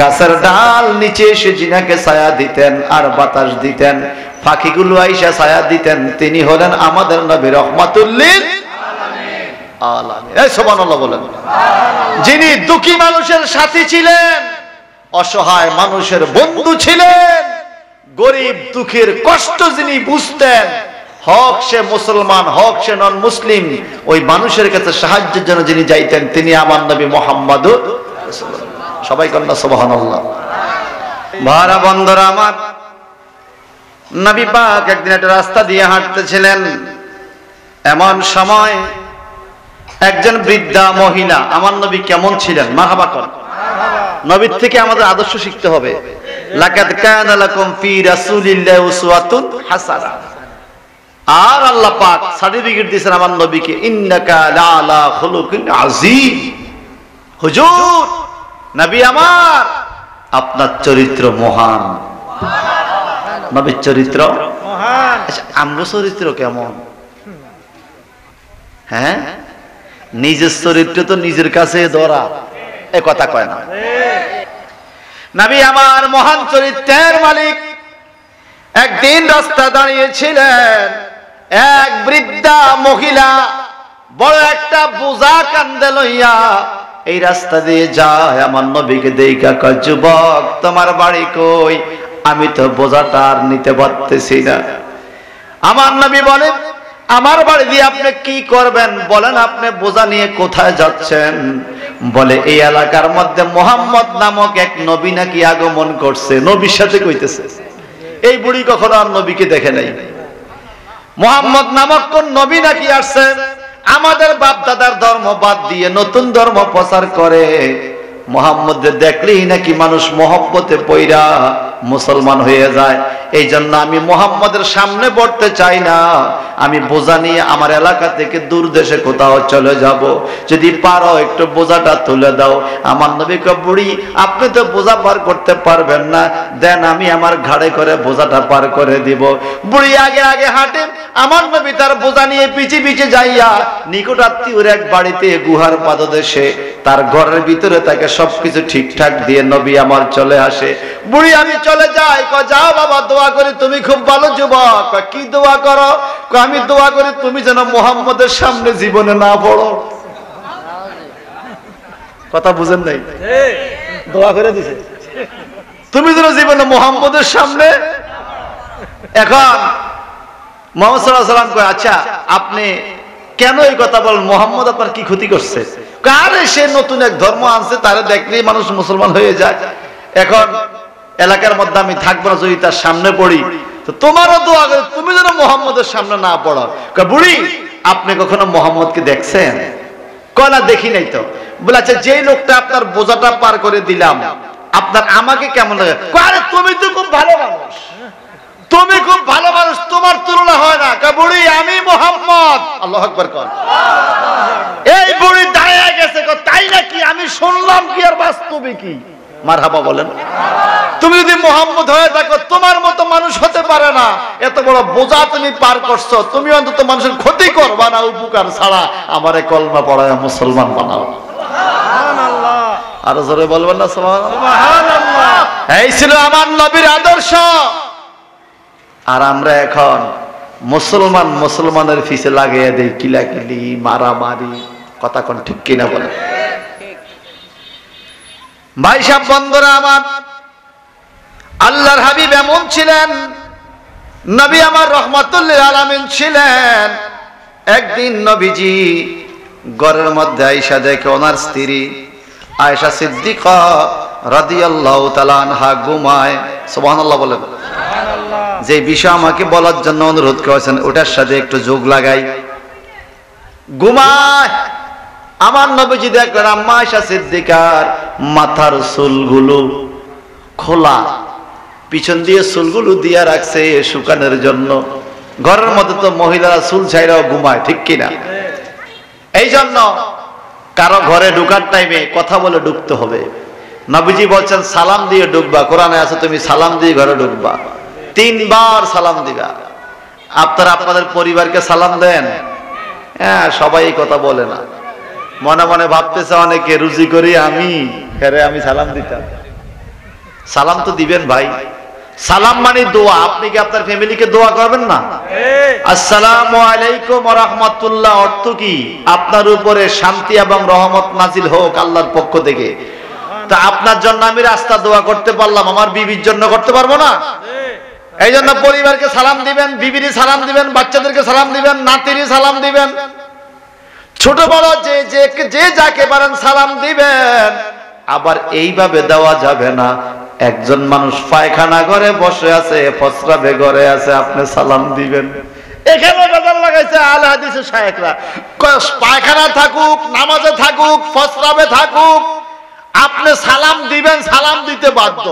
গাছের ডাল নিচে এসে যিনাকে ছায়া দিতেন আর বাতাস দিতেন, পাখিগুলো আইসা ছায়া দিতেন, তিনি হলেন আমাদের নবী রহমাতুল লিল আলামিন। এই সুবহানাল্লাহ বলেন। যিনি দুঃখী মানুষের সাথী ছিলেন, অসহায় মানুষের বন্ধু ছিলেন, গরিব দুঃখের কষ্ট যিনি বুঝতেন, হক সে মুসলমান হক সে নন মুসলিম, ওই মানুষের কাছে সাহায্যের জন্য যিনি যাইতেন, তিনি আমার নবী মুহাম্মদুর রাসূলুল্লাহ। সবাই কন্যা সুবহানাল্লাহ। ভাড়া বন্ধুরা আমার, নবী পাক একদিন একটা রাস্তা দিয়ে হাঁটতেছিলেন। এমন সময় একজন বৃদ্ধা মহিলা, আমার নবী কেমন ছিলেন, মারহাবা কর। নবীর থেকে আমাদের আদর্শ শিখতে হবে। লাকাদ কানা লাকুম ফি রাসূলিল্লাহি উসওয়াতুন হাসানাহ। আর আল্লাহ পাক সার্টিফিকেট দিয়েছেন আমার নবীকে, ইন্নাকা লাআলা খুলুকিন আযীম। হুজুর নবী আমার, আপনার চরিত্র মহান। নবীর চরিত্র মহান। আচ্ছা, আমরা চরিত্র কেমন? হ্যাঁ, নিজের চরিত্র তো নিজের কাছে ধরা, এ কথা কয় না। নবী আমার মহান চরিত্রের মালিক। একদিন রাস্তা দাঁড়িয়েছিলেন, এক বৃদ্ধা মহিলা বড় একটা বোঝা কান্দে লইয়া এই রাস্তা দিয়ে যায়। আমার নবীকে দেখা কয়, যুবক তোমার বাড়ি কই? আমি তো বোঝাটা আর নিতে পারতেছি না। আমার নবী বলেন, আমার বাড়ি দিয়ে আপনি কি করবেন? বলেন আপনি বোঝা নিয়ে কোথায় যাচ্ছেন? বলে এই এলাকার মধ্যে মুহাম্মদ নামক এক নবী নাকি আগমন করছে। নবীর সাথে কইতেছে। এই বুড়ি কখনো আর নবীকে দেখে নাই। মুহাম্মদ নামক কোন নবী নাকি আসছে, আমাদের বাপ দাদার ধর্ম বাদ দিয়ে নতুন ধর্ম প্রচার করে। মুহাম্মদের দেখলেই নাকি মানুষ মহব্বতে পইরা মুসলমান হয়ে যায়। এই জন্য আমি মুহাম্মদের সামনে পড়তে চাই না। আমি বোঝা নিয়ে আমার এলাকা থেকে দূর দেশে কোথাও চলে যাব। যদি পারো একটু বোঝাটা তুলে দাও। আমার নবী কয়, বুড়ি আপনি তো বোঝা পার করতে পারবেন না, দেন আমি আমার ঘাড়ে করে বোঝাটা পার করে দিব। বুড়ি আগে আগে হাঁটে, আমার নবী তার বোঝা নিয়ে পিছে পিছে যাইয়া নিকট আত্মীয়র এক বাড়িতে গুহার পাদদেশে তার ঘরের ভিতরে তাকে সবকিছু ঠিকঠাক দিয়ে নবী আমার চলে আসে। বুড়ি আমি চলে যাই। কয় যাও বাবা, দোয়া করি তুমি খুব ভালো যুবক। কয় কি দোয়া করো? কয় আমি দোয়া করি তুমি যেন মুহাম্মদের সামনে জীবনে না পড়ো। কথা বুঝেন নাই? দোয়া করে দিছে তুমি যেন জীবনে মুহাম্মদের সামনে। এখন মুহাম্মদ সাল্লাল্লাহু আলাইহি ওয়াসাল্লাম কয়, আচ্ছা আপনি কেন এই কথা বলেন? মুহাম্মদ আপনার কি ক্ষতি করছে? আরে সে নতুন এক ধর্ম আনছে, তারে দেখলেই মানুষ মুসলমান হয়ে যায়। এখন এলাকার মধ্যে আমি থাকবো না, যদি তার সামনে পড়ি তো তোমারও দোয়া করে তুমি যেন মুহাম্মদের সামনে না পড়ো। বুড়ি আপনি কখনো মুহাম্মদকে দেখছেন? কয় না দেখি নাই তো। বলে আচ্ছা যেই লোকটা আপনার বোঝাটা পার করে দিলাম, আপনার আমাকে কেমন লাগে? আরে তুমি তো খুব ভালো মানুষ, তুমি খুব ভালো মানুষ, তোমার তুলনা হয় না। বুড়ি আমি মুহাম্মদ। আল্লাহু আকবার কর। এই বুড়ি দাঁড়িয়ে গেছে, তাই নাকি? আমি শুনলাম কি আর বাস্তবে কি? মারহাবা বলেন। তুমি যদি মুহাম্মদ হয়ে থাকো, তোমার মতো মানুষ হতে পারে না। এত বড় বোঝা তুমি পার করছো, তুমি অন্তত মানুষের ক্ষতি করবা না, উপকার ছাড়া। আমারে কলমা পড়ায় মুসলমান বানাও। সুবহানাল্লাহ। আর জোরে বলবেন না সুবহানাল্লাহ। এই ছিল আমার নবীর আদর্শ। আর আমরা এখন মুসলমানের পিছে লাগিয়ে দেই কিলাকিলি, মারামারি। কথা কোন ঠিক কিনা বলে? ভাই সাহেব, বন্ধুরা আমার, আল্লাহর হাবিব এমন ছিলেন, নবী আমার রাহমাতুল লিল আলামিন ছিলেন। একদিন নবীজি ঘরের মধ্যে আয়েশা দেখে ওনার স্ত্রী আয়েশা সিদ্দিকা রাদিয়াল্লাহু তাআলা আনহা ঘুমায়। সুবহানাল্লাহ বলেন। যে বিষয় আমাকে বলার জন্য অনুরোধ করেছেন ওটার সাথে একটু যোগ লাগাই। ঘুমায়, আমার নবীজি দেখলেন আম্মা আয়েশা সিদ্দিকার মাথার চুলগুলো খোলা, পিছন দিয়ে চুলগুলো দিয়া রাখছে শুকানোর জন্য। ঘরের মধ্যে তো মহিলারা চুল ছাইরাও ঘুমায়, ঠিক কিনা? এই জন্য কারো ঘরে ঢুকার টাইমে কথা বলে ঢুকতে হবে। নবীজি বলছেন সালাম দিয়ে ঢুকবা, কোরআনে আছে তুমি সালাম দিয়ে ঘরে ঢুকবা, 3 বার সালাম দিবা। আপনারা আপনাদের পরিবারকে সালাম দেন? হ্যাঁ, সবাই এই কথা বলে না, মনে মনে ভাবতেছে অনেকে রুজি করি আমি, আমি সালাম দিতাম। সালাম তো দিবেন ভাই, সালাম মানে দোয়া। আপনি কি আপনার ফ্যামিলিকে দোয়া করবেন না? আসসালামু আলাইকুম ওয়া রাহমাতুল্লাহ অর্থ কি? আপনার উপরে শান্তি এবং রহমত নাজিল হোক আল্লাহর পক্ষ থেকে। তা আপনার জন্য আমি রাস্তা দোয়া করতে পারলাম, আমার বিবির জন্য করতে পারবো না? এই জন্য পরিবারকে সালাম দিবেন, বিবির সালাম দিবেন, বাচ্চাদেরকে সালাম দিবেন, নাতির সালাম দিবেন, ছোট বড় যে যাকে পারেন সালাম দিবেন। আবার এইভাবে দেওয়া যাবে না, একজন মানুষ পায়খানা ঘরে বসে আছে, প্রস্রাবে ঘরে আছে, আপনি সালাম দিবেন। এখানে বাজার লাগাইছে আলে হাদিসের শায়েখরা, পায়খানা থাকুক, নামাজে থাকুক, প্রস্রাবে থাকুক, আপনি সালাম দিবেন, সালাম দিতে বাধ্য।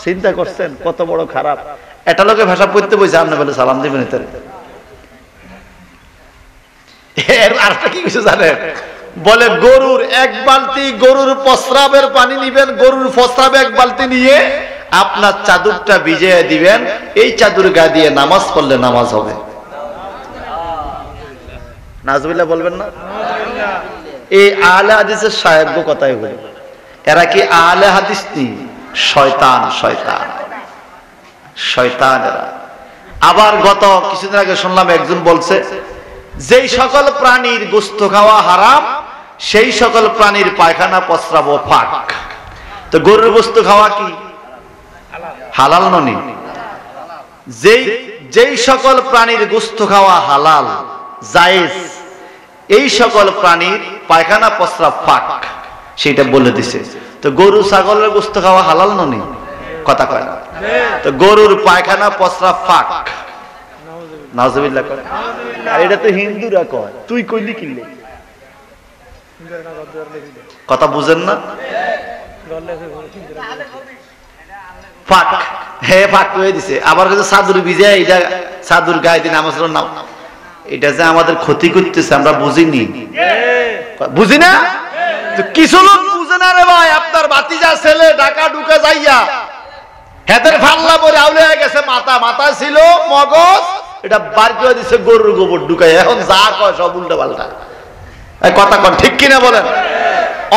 চিন্তা করছেন কত বড় খারাপ? এটা লোকে ভাষা পড়তে বসে আপনি বলে সালাম দিবেন। এর আরেকটা কি কিছু জানেন? বলে গরুর 1 বালতি গরুর প্রস্রাবের পানি নিবেন, গরুর প্রস্রাবে 1 বালতি নিয়ে আপনার চাদরটা ভিজিয়ে দিবেন, এই চাদর গা দিয়ে নামাজ পড়লে নামাজ হবে। নাজবিল্লাহ বলবেন না? এই আলে হাদিসের সাহেব কথাই বলে, এরা কি আলে হাদিস নি? শয়তান, শয়তান, শয়তান এরা। আবার গত কিছুদিন আগে শুনলাম একজন বলছে যেই সকল প্রাণীর গোশত খাওয়া হারাম সেই সকল প্রাণীর পায়খানা প্রস্রাব পাক। তো গরুর গোশত খাওয়া কি হালাল ননি? যেই সকল প্রাণীর গোশত খাওয়া হালাল জায়েজ, এই সকল প্রাণীর পায়খানা প্রস্রাব পাক, সেটা বলে দিছে। তো গরু ছাগলের গোশত খাওয়া হালাল ননি? কথা কয় না? তো গরুর পায়খানা প্রস্রাব পাক। নাউজুবিল্লাহ কয়। আর এটা তো হিন্দুরা কয়, তুই কইলি কিনলে? কথা বুঝেন না? পাক, হ্যাঁ পাক হয়ে দিছে। আবার কাছে চাদর ভিজে, এটা চাদর গায়ে দিন নামাজ নাম, এটা যে আমাদের ক্ষতি করতেছে আমরা বুঝিনি, বুঝি না? কিছু লোক বুঝে না রে ভাই। আপনার ভাতিজা ছেলে ঢাকা ঢুকে যাইয়া হেদের ফাল্লা পরে আউলে হয়ে গেছে, মাথা ছিল মগজ, এটা বার করে দিছে গরুর গোবর ঢুকাই, এখন যা কয় সব উল্টা পাল্টা কথা কন, ঠিক কিনা বলেন?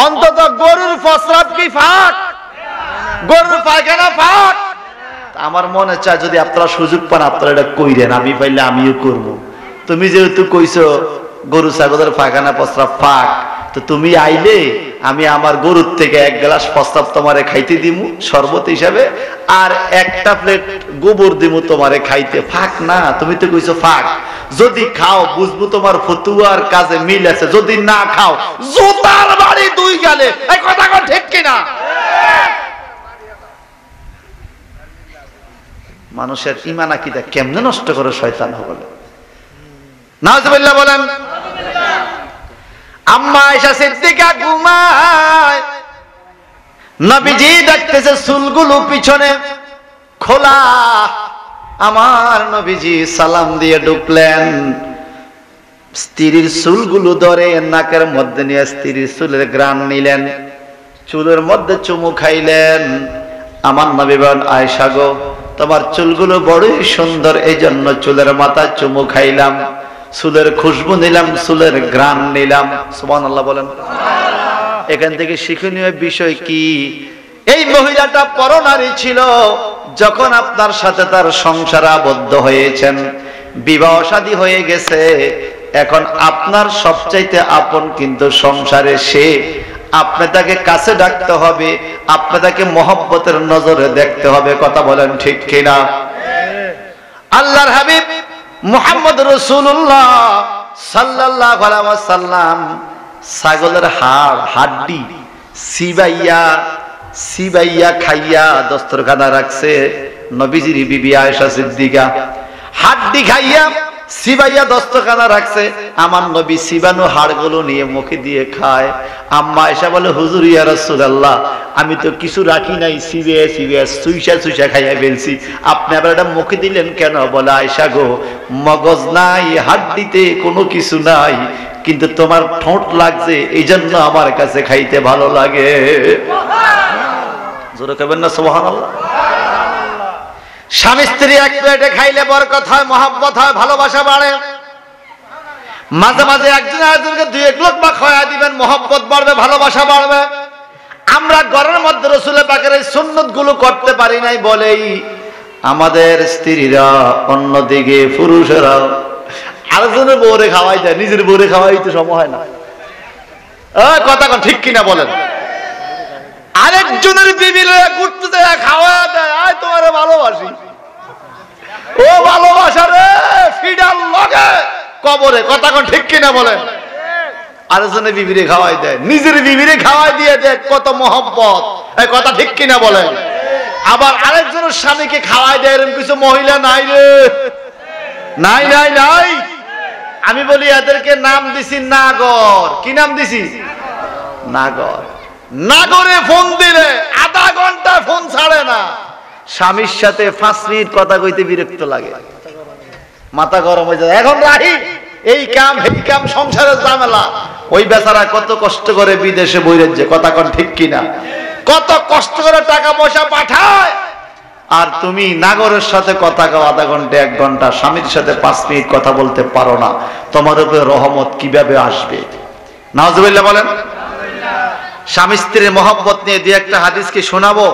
অন্তত গরুর প্রস্রাব কি ফাঁক? গরুর পায়খানা ফাঁক? আমার মনে চায় যদি আপনারা সুযোগ পান আপনারা এটা কইরেন, আমি পাইলে আমিও করব। তুমি যেহেতু কইছো গরু ছাগলের পায়খানা প্রস্রাব ফাঁক, তো তুমি আইলে আমি আমার গরুর থেকে 1 গ্লাস প্রস্রাব তোমারে খাইতে দিমু শরবত হিসাবে, আর 1টা প্লেট গোবর দিমু তোমারে খাইতে। ফাঁক না? তুমি তো কইছো ফাঁক। যদি খাও বুঝবো তোমার ফতুয়ার কাজে মিল আছে, যদি না খাও জুতার বাড়ি 2 গালে। এই কথা কোন ঠিক কিনা? মানুষের ঈমান আকীদা কেমনে নষ্ট করে শয়তান হলো। নাউজুবিল্লাহ বলেন। আম্মা আয়েশা সিদ্দিকা ঘুমায়, নবীজি দেখতেছে চুলগুলো পিছনে খোলা। আমার নবীজি সালাম দিয়ে ঢুকলেন, স্ত্রীর চুলগুলো ধরে নাকের মধ্যে নিয়ে স্ত্রীর চুলের ঘ্রাণ নিলেন, চুলের মধ্যে চুমু খাইলেন। আমার নবী বলেন আয়েশা গো, তোমার চুলগুলো বড়ই সুন্দর, এই জন্য চুলের মাথায় চুমু খাইলাম, চুলের খুশবু নিলাম, চুলের ঘ্রাণ নিলাম। সুবহানাল্লাহ বলেন। এখান থেকে শিক্ষণীয় বিষয় কি? এই মহিলাটা পরনারী ছিল, যখন আপনার সাথে তার সংসারে আবদ্ধ হয়েছেন, বিবাহ শাদী হয়ে গেছে, এখন আপনার সবচাইতে আপন কিন্তু সংসারে সে, আপনি তাকে কাছে ডাকতে হবে, আপনি তাকে মহব্বতের নজরে দেখতে হবে। কথা বলেন ঠিক কিনা? আল্লাহর হাবিব মুহাম্মদ রাসূলুল্লাহ সাল্লাল্লাহু আলাইহি ওয়াসাল্লাম ছাগলের হাড্ডি সিবাইয়া খাইয়া দস্তরখানা রাখছে। নবীজির বিবি আয়েশা সিদ্দিকা হাড্ডি খাইয়া সিবাইয়া দস্তরখানা রাখছে। আমার নবী সিবানো হাড়গুলো নিয়ে মুখে দিয়ে খায়। আম্মা আয়েশা বলে, হুজুর ইয়া রাসূলুল্লাহ, আমি তো কিছু রাখি নাই, সিবে সুইসা খাইয়া ফেলছি, আপনি আবার এটা মুখে দিলেন কেন? বলে, আয়েশা গো, মগজ নাই, হাড্ডিতে কোনো কিছু নাই, কিন্তু তোমার ঠোঁট লাগছে, এই জন্য আমার কাছে খাইতে ভালো লাগে। জোরে কইবেন না সুবহানাল্লাহ? স্বামী স্ত্রী এক প্লেটে খাইলে বরকত হয়, মহব্বত হয়, ভালোবাসা বাড়ে। মাঝে মাঝে একজন আরেকজনকে দুই এক লোকমা খাওয়া দিবেন, মহব্বত বাড়বে, ভালোবাসা বাড়বে। আমরা ঘরের মধ্যে রাসূল পাকের এই সুন্নাত গুলো করতে পারি নাই বলেই আমাদের স্ত্রীরা অন্যদিকে পুরুষেরা আরেকজনের বউরে খাওয়াই দেয়, নিজের বউরে খাওয়াইতে সময় হয় না। কথা কোন ঠিক কিনা বলেন? আরেকজনের বিবির ঘুরতে যায়, খাওয়া দেয়, আয় তোমারে ভালোবাসি, ও ভালোবাসা রে ফিডার লগে কবরে। কথা কোন ঠিক কিনা বলেন? আরেকজনের বিবিরে খাওয়াই দেয়, নিজের বিবিরে খাওয়াই দিয়ে দেয়, কত মহব্বত। এই কথা ঠিক কিনা বলেন? আবার আরেকজনের স্বামীকে খাওয়াই দেয়, এরকম কিছু মহিলা নাই রে, নাই নাই নাই। আমি বলি এদেরকে নাম দিছি নাগর। কি নাম দিছি? নাগর। নাগরে ফোন দিলে আধা ঘন্টা ফোন ছাড়ে না। স্বামীর সাথে 5 মিনিট কথা কইতে বিরক্ত লাগে, মাথা গরম হয়ে যায়, এখন রাহি, এই কাম এই কাম, সংসারের ঝামেলা। ওই বেচারা কত কষ্ট করে বিদেশে বইরেছে। কথা কোন ঠিক কিনা? কত কষ্ট করে টাকা পয়সা পাঠায়, আর তুমি নাগরের সাথে কথা কও আধা ঘন্টা 1 ঘন্টা, স্বামীর সাথে 5 মিনিট কথা বলতে পারো না। তোমার উপরে রহমত কিভাবে আসবে? নাউজুবিল্লাহ বলেন। স্বামী স্ত্রীর মহব্বত নিয়ে দুই একটা হাদিস কি শোনাবো?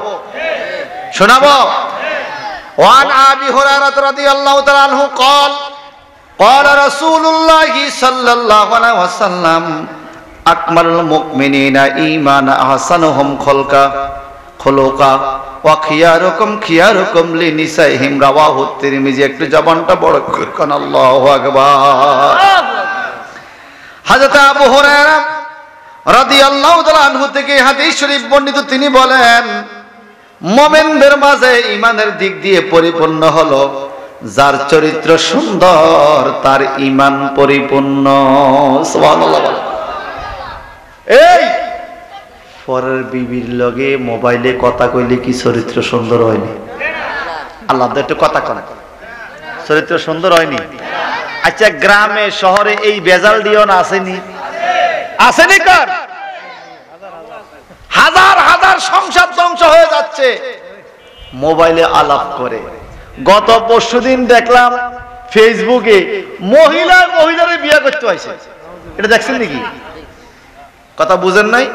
ওয়ান আবি হুরায়রা রাদিয়াল্লাহু তাআলা আনহু قال قال رسول الله صلى الله عليه وسلم أكمل المؤمنين إيمانا أحسنهم خلقا وخياركم خياركم لنسائهم رواه الترمذي। একটু জবানটা বড় করে কোন আল্লাহু আকবার। হযরত আবু হুরায়রা রাদিয়াল্লাহু তাআলা আনহু থেকে হাদিস শরীফ বর্ণিত, তিনি বলেন, মুমিনদের মাঝে ঈমানের দিক দিয়ে পরিপূর্ণ হলো যার চরিত্র সুন্দর, তার ঈমান পরিপূর্ণ। সুবহানাল্লাহ বলেন। এই পরের বিবির লগে মোবাইলে কথা কইলে কি চরিত্র সুন্দর হয়নি? আল্লাহ একটু কথা কন, চরিত্র সুন্দর হয়নি? আচ্ছা, গ্রামে শহরে এই বেজাল দিও না আসেনি? আসেনি? কার হাজার হাজার সংসার ধ্বংস হয়ে যাচ্ছে মোবাইলে আলাপ করে। গত পরশুদিন দেখলাম ফেসবুকে মহিলারে বিয়ে করতে হয়েছে। এটা দেখছেন নাকি? কথা বুঝেন নাই?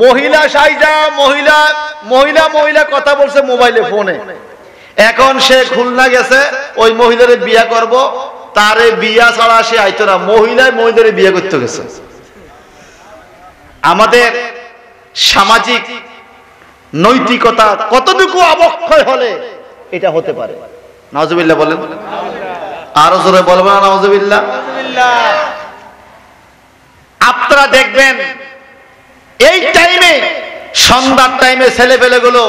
মহিলা সাইজা মহিলা কথা বলছে মোবাইলে, ফোনে। এখন সে খুলনা গেছে, ওই মহিলারে বিয়ে করব, তারে বিয়া ছাড়া সে আইতো না, মহিলারে বিয়ে করতে গেছে। আমাদের সামাজিক নৈতিকতা কতটুকু অবক্ষয় হলে এটা হতে পারে? নাউজুবিল্লাহ বলেন। আরো জোরে বলবেন না নাউজুবিল্লাহ? আপনারা দেখবেন এই টাইমে, সন্ধ্যার টাইমে ছেলেপেলে গুলো,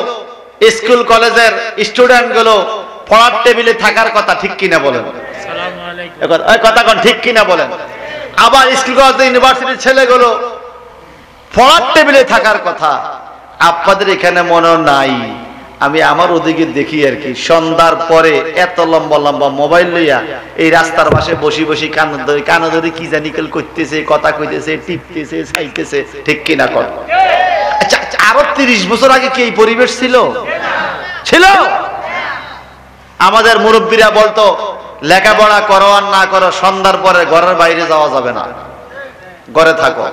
স্কুল কলেজের স্টুডেন্ট গুলো পড়ার টেবিলে থাকার কথা, ঠিক কিনা বলেন? কথা কোন ঠিক কিনা বলেন? আবার স্কুল কলেজ ইউনিভার্সিটির ছেলেগুলো পড়ার টেবিলে থাকার কথা। আপনাদের এখানে মনে নাই? আমি আমার ওদিকে দেখি আর কি, সন্ধ্যার পরে এত লম্বা লম্বা মোবাইল লইয়া এই রাস্তার পাশে বসি কানে ধরে কি জানি করতেছে, কথা কইতেছে, টিপতেছে, চাইতেছে, ঠিক কিনা কর? আচ্ছা, আরো 30 বছর আগে কি এই পরিবেশ ছিল? আমাদের মুরব্বীরা বলতো, লেখাপড়া করো আর না করো, সন্ধ্যার পরে ঘরের বাইরে যাওয়া যাবে না, ঘরে থাকো।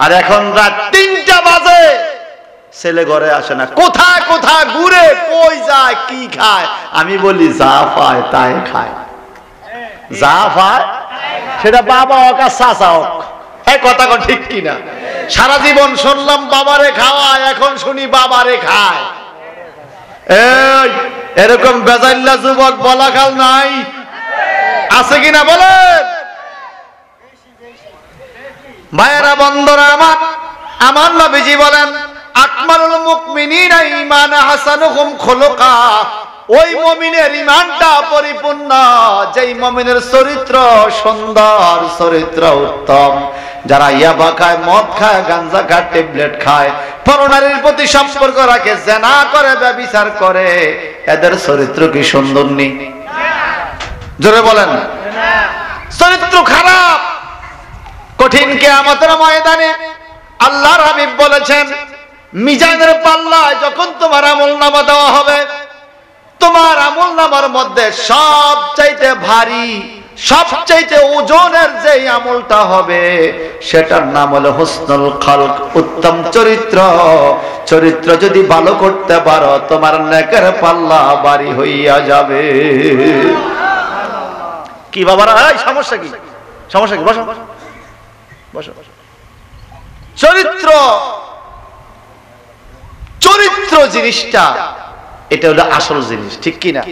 আর এখন রাত 3টা বাজে, ছেলে ঘরে আসে না, কোথায় কোথায় ঘুরে, কই যায়, কি খায়? আমি বলি যা পায় তাই খায়, যা পায় সেটা বাবা হোক আর চাচা হোক। কথা কোন ঠিক কিনা? সারা জীবন শুনলাম বাবারে খাওয়ায়, এখন শুনি বাবারে খায়। এই এরকম বেজাইল্লা যুবক বলাখাল নাই? আছে কিনা বলেন? ভাইয়েরা বন্ধুরা আমার, আমার নবীজি বলেন আকমালুল মুমিনিনা ঈমানা হাসানুহুম খুলুকা। ওই মুমিনের ঈমানটা পরিপূর্ণ যেই মুমিনের চরিত্র সুন্দর, চরিত্র উত্তম। যারা ইয়াবা খায়, মদ খায়, গাঁজা খায়, ট্যাবলেট খায়, পরনারীর প্রতি সম্পর্ক রাখে, জিনা করে, ব্যভিচার করে, এদের চরিত্র কি সুন্দর নেই? জোরে বলেন। চরিত্র খারাপ। কঠিন কিয়ামতের ময়দানে আল্লাহর হাবিব বলেছেন মিজানের পাল্লায় যখন তোমার আমলনামা দেওয়া হবে, তোমার আমলনামার মধ্যে সবচাইতে ভারী, সবচাইতে ওজনের যে আমলটা হবে সেটার নাম হলো হুসনুল খালক, উত্তম চরিত্র। চরিত্র যদি ভালো করতে পারো তোমার নেকের পাল্লা ভারী হইয়া যাবে। কি বাবারা, এই সমস্যা কি? সমস্যা কি? বসো বসো। চরিত্র, চরিত্র জিনিসটা এটা হলো আসল জিনিস, ঠিক কি না?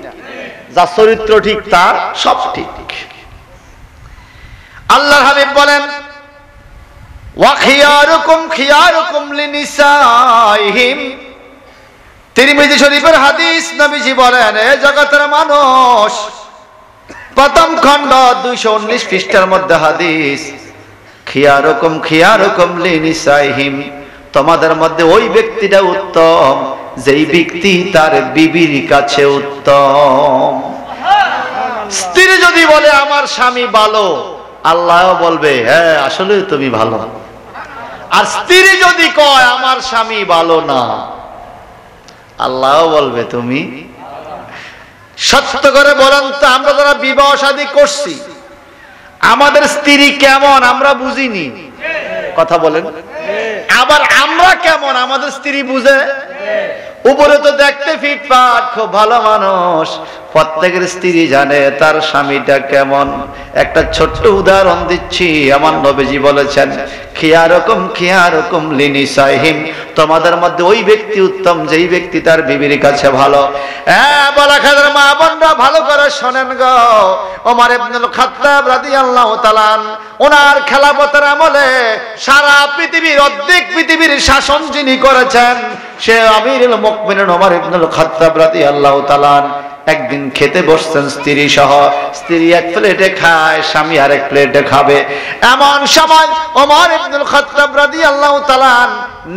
যা চরিত্র ঠিক তার সব ঠিক। আল্লাহর হাবিব বলেন ওয়া খিয়ারুকুম খিয়ারুকুম লিনিসাইহিম। তিরমিজি শরীফের হাদিস, নবীজি বলেন এ জগতের মানুষ, প্রথম খণ্ড 219 পৃষ্ঠার মধ্যে হাদিস, খিয়ারুকুম খিয়ারুকুম লিনিসাইহিম। তোমাদের মধ্যে ওই ব্যক্তিটা উত্তম যেই ব্যক্তি তার বিবির কাছে উত্তম। স্ত্রী যদি বলে আমার স্বামী ভালো, আল্লাহ বলবে হ্যাঁ আসলে তুমি ভালো। আর স্ত্রী যদি কয় আমার স্বামী ভালো না, আল্লাহ বলবে তুমি। সত্য করে বলেন তো, আমরা যারা বিবাহ শাদী করছি আমাদের স্ত্রী কেমন আমরা বুঝিনি, কথা বলেন। আবার আমরা কেমন আমাদের স্ত্রী বুঝে। উপরে তো দেখতে ফিটফাট, খুব ভালো মানুষ, প্রত্যেকের স্ত্রী জানে তার স্বামীটা কেমন। একটা ছোট্ট উদাহরণ দিচ্ছি, আমার নবীজি বলেছেন খিয়ারুকুম খিয়ারুকুম লিনিসাইহিম। তোমাদের মধ্যে ওই ব্যক্তি উত্তম যেই ব্যক্তি তার বিবির কাছে ভালো। বলাখাদের মা বোনরা ভালো করে শোনেন গো। ওমর ইবনুল খাত্তাব রাদিয়াল্লাহু তাআলা ওনার খেলাফতের আমলে সারা পৃথিবীর, অর্ধেক পৃথিবীর শাসন যিনি করেছেন সে আমিরুল মুমিনিন ওমর ইবনুল খাত্তাব রাদিয়াল্লাহু তাআলা। একদিন খেতে বসছেন স্ত্রী সহ। স্ত্রী এক প্লেটে খায়, স্বামী আরেক প্লেটে খাবে। এমন সময় ওমর ইবনুল খাত্তাব রাদিয়াল্লাহু তাআলা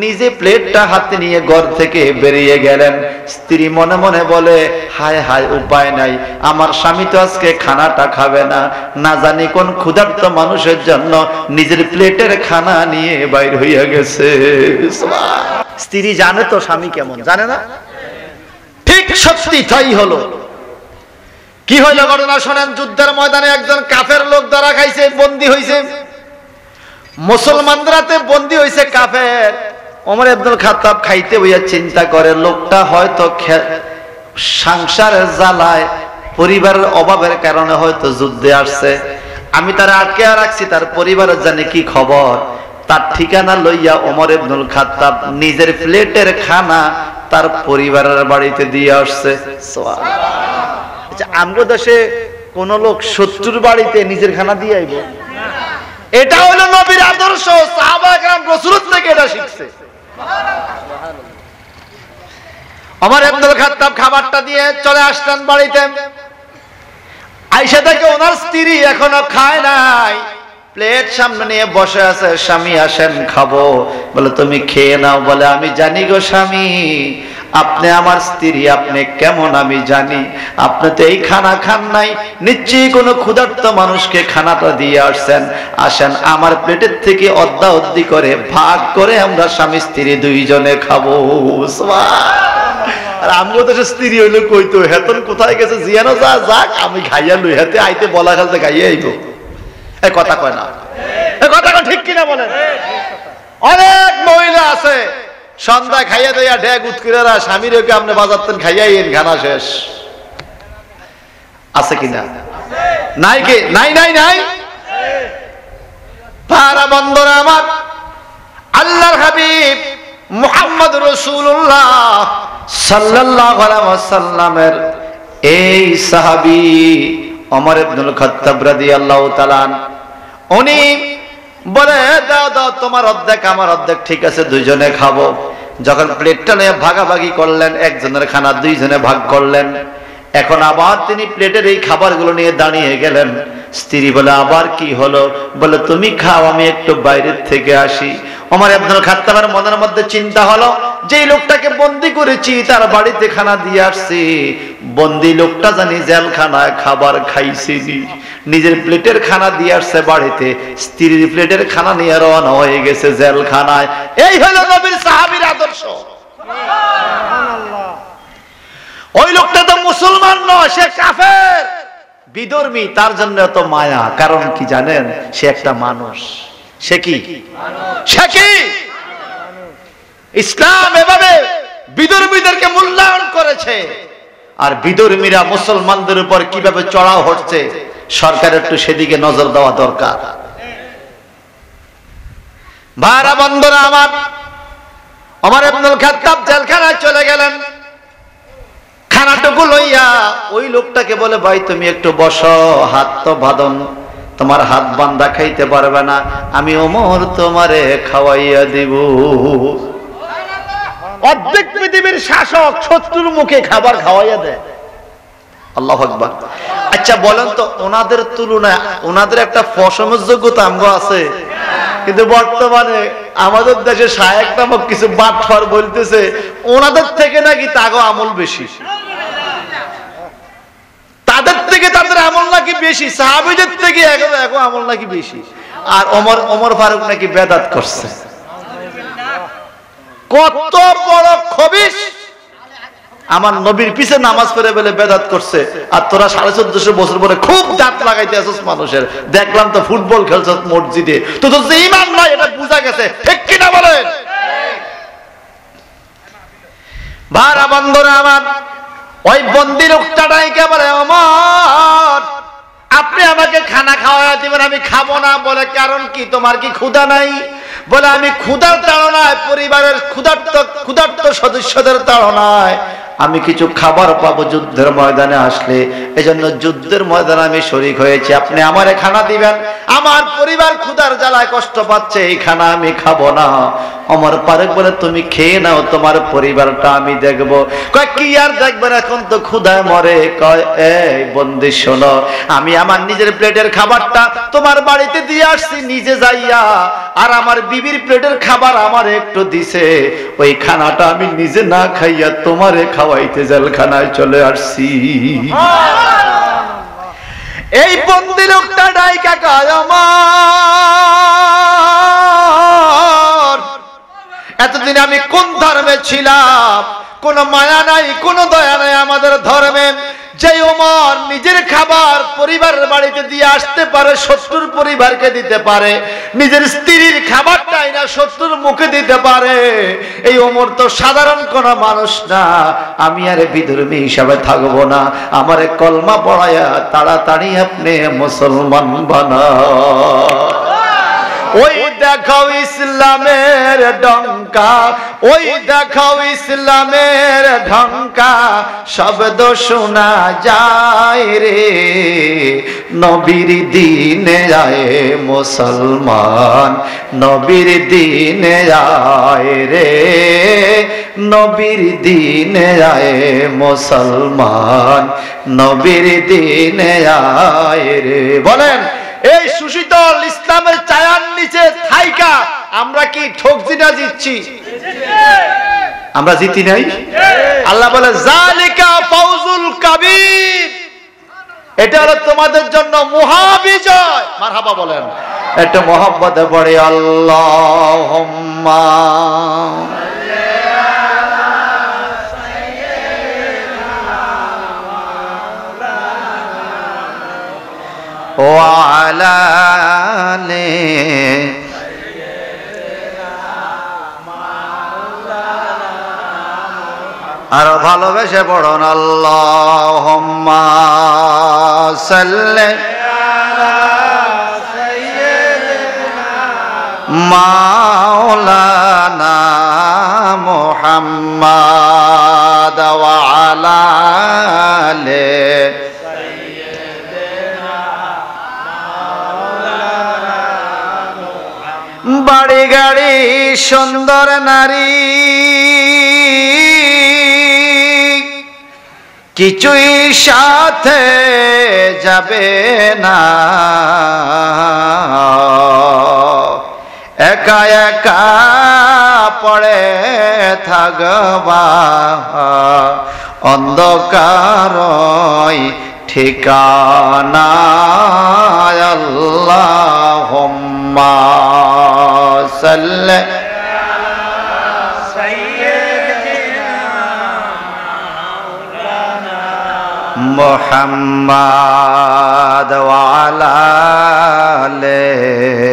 নিজে প্লেটটা হাতে নিয়ে ঘর থেকে বেরিয়ে গেলেন। স্ত্রী মনে মনে বলে হায় হায়, উপায় নাই, আমার স্বামী তো আজকে খানাটা খাবে না, না জানি কোন ক্ষুধার্ত মানুষের জন্য নিজের প্লেটের খানা নিয়ে বাইর হইয়া গেছে। স্ত্রী জানে তো স্বামী কেমন, জানে না? ঠিক সত্যি তাই হলো। কি হইল ঘটনা শোনেন। যুদ্ধের ময়দানে একজন কাফের লোক ধরা খাইছে, বন্দী হইছে। মুসলমানরাতে বন্দী হইছে কাফের। ওমর ইবনুল খাত্তাব খাইতে হইয়া চিন্তা করে লোকটা হয়তো সংসারের জ্বালায়, পরিবারের অভাবের কারণে হয়তো যুদ্ধে আসছে। আমি তার আটকে রাখছি, তার পরিবারের জানে কি খবর। তার ঠিকানা লইয়া ওমর ইবনুল খাত্তাব নিজের প্লেটের খানা তার পরিবারের বাড়িতে দিয়ে আসছে। আমগো দেশে কোন লোক শত্রুর বাড়িতে নিজের খানা দিয়ে আইব? এটা হলো নবীর আদর্শ। সাহাবায়ে কেরাম রাসূলের থেকে এটা শিখছে। ওমর ইবনুল খাত্তাব খাবারটা দিয়ে চলে আসলেন বাড়িতে। আয়েশা দেখে ওনার স্ত্রী এখনো খায় নাই, প্লেট সামনে নিয়ে বসে আছে। স্বামী আসেন খাবো, বলে তুমি খেয়ে নাও। বলে আমি জানি গো স্বামী, আপনি আমার স্ত্রী, আপনি কেমন আমি জানি। আপনি তো এই খানা খান নাই, নিশ্চয়ই কোনো ক্ষুধার্ত মানুষকে খানাটা দিয়ে আসছেন। আসেন আমার প্লেটের থেকে অর্ধা অর্ধি করে ভাগ করে আমরা স্বামী স্ত্রী দুইজনে খাবো। আর আমগো দেশের স্ত্রী হইলো কইতো হেতন কোথায় গেছে, জিয়ানো যা যাক আমি খাইয়া লই, হাতে আইতে বলা খালতে খাইয়া আইব। এই কথা কয় না, এই কথা ঠিক কিনা বলেন? অনেক মহিলা আছে সন্ধ্যায় খাইয়া দেয়া ঢেক উৎকিরা স্বামীর ওকে আপনি বাজারতেন খাইয়াইন, খানা শেষ। আছে কিনা? নাই কে? নাই নাই নাই। পারা বন্ধুরা আমার, আল্লাহর হাবিব মুহাম্মদ রাসূলুল্লাহ সাল্লাল্লাহু আলাইহি ওয়াসাল্লামের এই সাহাবী ওমর ইবনুল খাত্তাব রাদিয়াল্লাহু তাআলা উনি বলে, দাও দাও তোমার অর্ধেক আমার অর্ধেক, ঠিক আছে দুইজনে খাবো। যখন প্লেটটা নিয়ে ভাগাভাগি করলেন, একজনের খানা দুইজনে ভাগ করলেন। এখন আবার তিনি প্লেটের এই খাবারগুলো নিয়ে দাঁড়িয়ে গেলেন। স্ত্রী বলে, আবার কি হলো? বলে, তুমি খাও, আমি একটু বাইরের থেকে আসি। ওমর ইবনুল খাত্তাবের মনের মধ্যে চিন্তা হলো, যে লোকটাকে বন্দি করেছি তার বাড়িতে খানা দিয়ে আসছি, বন্দি লোকটা জানি জেলখানায় খাবার খাইছে, নিজের প্লেটের খানা দিয়ে আসছে বাড়িতে, স্ত্রীর প্লেটের খানা নিয়ে রওনা হয়ে গেছে জেলখানায়। এই হলো নবীর সাহাবীর আদর্শ। ওই লোকটা তো মুসলমান নয়, সে কাফের, বিধর্মী, তার জন্য এত মায়া। কারণ কি জানেন? সে একটা মানুষ। সে কি? সে কি? ইসলাম এভাবে বিধর্মীদেরকে মূল্যায়ন করেছে। আর বিধর্মীরা মুসলমানদের উপর কিভাবে চড়াও হচ্ছে, সরকার একটু সেদিকে নজর দেওয়া দরকার। ভাইরা বন্ধুরা আমার, ওমর ইবনুল খাত্তাব জেলখানায় চলে গেলেন। খানাটুকু লইয়া ওই লোকটাকে বলে, ভাই তুমি একটু বসো, হাত তো বাঁধন, তোমার হাত বান্ধা খাইতে পারবে না, আমি ওমর তোমারে খাওয়াইয়া দিব। অর্ধেক পৃথিবীর শাসক শত্রুর মুখে খাবার খাওয়াইয়া দেয়। আল্লাহু আকবার। আচ্ছা বলেন তো, ওনাদের তুলনায় ওনাদের একটা ফসমের যোগ্যতা আমগো আছে? কিন্তু বর্তমানে আমাদের দেশে শায়েক নামক কিছু বাটফার বলতেছে ওনাদের থেকে নাকি তাগো আমল বেশি, তাদের থেকে তাদের আমল নাকি বেশি, সাহাবীদের থেকে এগো আমল নাকি বেশি। আর ওমর ফারুক নাকি বেদাত করছে। কত বড় খবিশ! আমার নবীর পিছে নামাজ পড়ে বলে বেদাত করছে, আর তোরা 1450 বছর পরে খুব দাঁত লাগাইতে আসছিস মানুষের। দেখলাম তো ফুটবল খেলছিস মসজিদে, তো তোর যে ঈমান নাই এটা বোঝা গেছে, ঠিক কি না বলেন? ভাইরা বন্ধুরা আমার, ওই বন্দি লোকটা ডাইকে বলে, ওমর আপনি আমাকে খানা খাওয়াইয়া দিবেন, আমি খাবো না। বলে, কারণ কি, তোমার কি ক্ষুধা নাই? বলে, আমি ক্ষুধার তাড়নায়, পরিবারের ক্ষুধার্ত সদস্যদের তাড়নায় আমি কিছু খাবার পাবো যুদ্ধের ময়দানে আসলে, এজন্য যুদ্ধের ময়দানে আমি শরীক হয়েছি। আপনি আমারে খানা দিবেন, আমার পরিবার ক্ষুধার জ্বালায় কষ্ট পাচ্ছে, এই খানা আমি খাবো না। ওমর ফারুক বলে, তুমি খেয়ে নাও, তোমার পরিবারটা আমি দেখবো। কয়, কি আর দেখবেন, এখন তো ক্ষুধায় মরে। কয়, এই বন্দি শোনো, আমি আমার নিজের প্লেটের খাবারটা তোমার বাড়িতে দিয়ে আসছি নিজে যাইয়া, আর আমার বিবির প্লেটের খাবার আমার একটু দিছে, ওই খানাটা আমি নিজে না খাইয়া তোমারে খাওয়াইতে জেলখানায় চলে আসছি। এই বন্দি লোকটা ডাইকা কয়, ওমর এতদিন আমি কোন ধর্মে ছিলাম? কোন মায়া নাই, কোন দয়া নাই আমাদের ধর্মে। যে ওমর নিজের খাবার পরিবারের বাড়িতে দিয়ে আসতে পারে, শত্রুর পরিবারকে দিতে পারে, নিজের স্ত্রীর খাবারটাই না শত্রুর মুখে দিতে পারে, এই ওমর তো সাধারণ কোন মানুষ না। আমি আর বিধর্মী হিসাবে থাকবো না, আমারে কলমা পড়ায়া তাড়াতাড়ি আপনি মুসলমান বানাও। ওই দেখাও ইসলামের ডঙ্কা, ওই দেখাও ইসলামের ঢঙ্কা, শব্দ শোনা যায় রে, নবীর দিনে আয়ে মুসলমান, নবীর দিনে আয়ে রে, নবীর দিনে আয়ে মুসলমান, নবীর দিনে আয়ে রে। বলেন, এই সুশীতল ইসলামের ছায়ার নিচে থাইকা আমরা কি ঠকছি না জিতছি? আমরা জিতি নাই। আল্লাহ বলে, জালিকা ফাউজুল কাবীর, এটা হলো তোমাদের জন্য মহাবিজয়। মারহাবা বলেন, এটা মোহাম্মদে পড়ে আল্লাহুম্মা ওয়ালা আলি আর ভালোবেসে পড়ুন, আল্লাহুম্মা সাল্লি আলা সাইয়্যিদিনা মাওলানা মাওলানা মুহাম্মাদ ওয়া আলা আলি বাড়ি গাড়ি সুন্দর নারী কিছুই সাথে যাবে না, একা একা পড়ে থাকবা অন্ধকারই ঠিকানা। আল্লাহুম্মা সাল্লি মুহাম্মাদ ওয়া আলা আলিহি।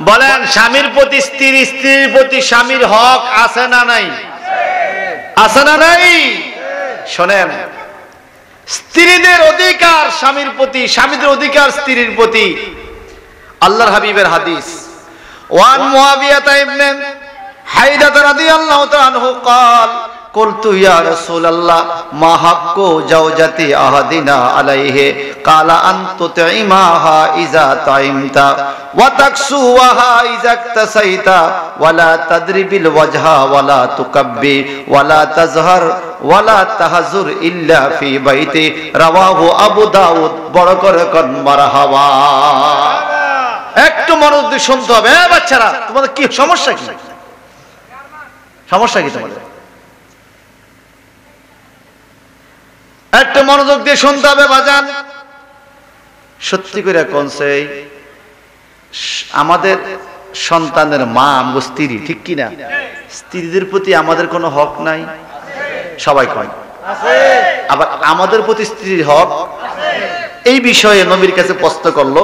বলেন স্বামীর প্রতি স্ত্রী, স্ত্রীর প্রতি স্বামীর হক আছে না নাই? আছে না নাই? শোনেন, স্ত্রীদের অধিকার স্বামীর প্রতি, স্বামীদের অধিকার স্ত্রীর প্রতি। আল্লাহর হাবিবের হাদিস, ওয়ান মুআবিয়া ইবনে হাইদা রাদিয়াল্লাহু তাআলা আনহু قال قلت يا رسول الله ما حق زوجتي احدنا عليه قال ان تطعمها اذا طعمت وتكسوها اذا اكتسيت ولا تضرب الوجه ولا تكبي ولا تزهر ولا تهزر الا في بيتي رواه ابو داউদ। বড় করে কোন মারহাবা। একটু মনোযোগ দিয়ে শুনতে হবে। বাচ্চারা, তোমাদের কি সমস্যা? কি সমস্যা কি তোমাদের? একটু মনোযোগ দিয়ে শুনতে হবে বাজান। সত্যি করে কোনছে আমাদের সন্তানের মা আমগো স্ত্রী, ঠিক কি না? স্ত্রীদের প্রতি আমাদের কোনো হক নাই? সবাই কয় আছে। আবার আমাদের প্রতি স্ত্রীর হক এই বিষয়ে নবীর কাছে প্রশ্ন করলো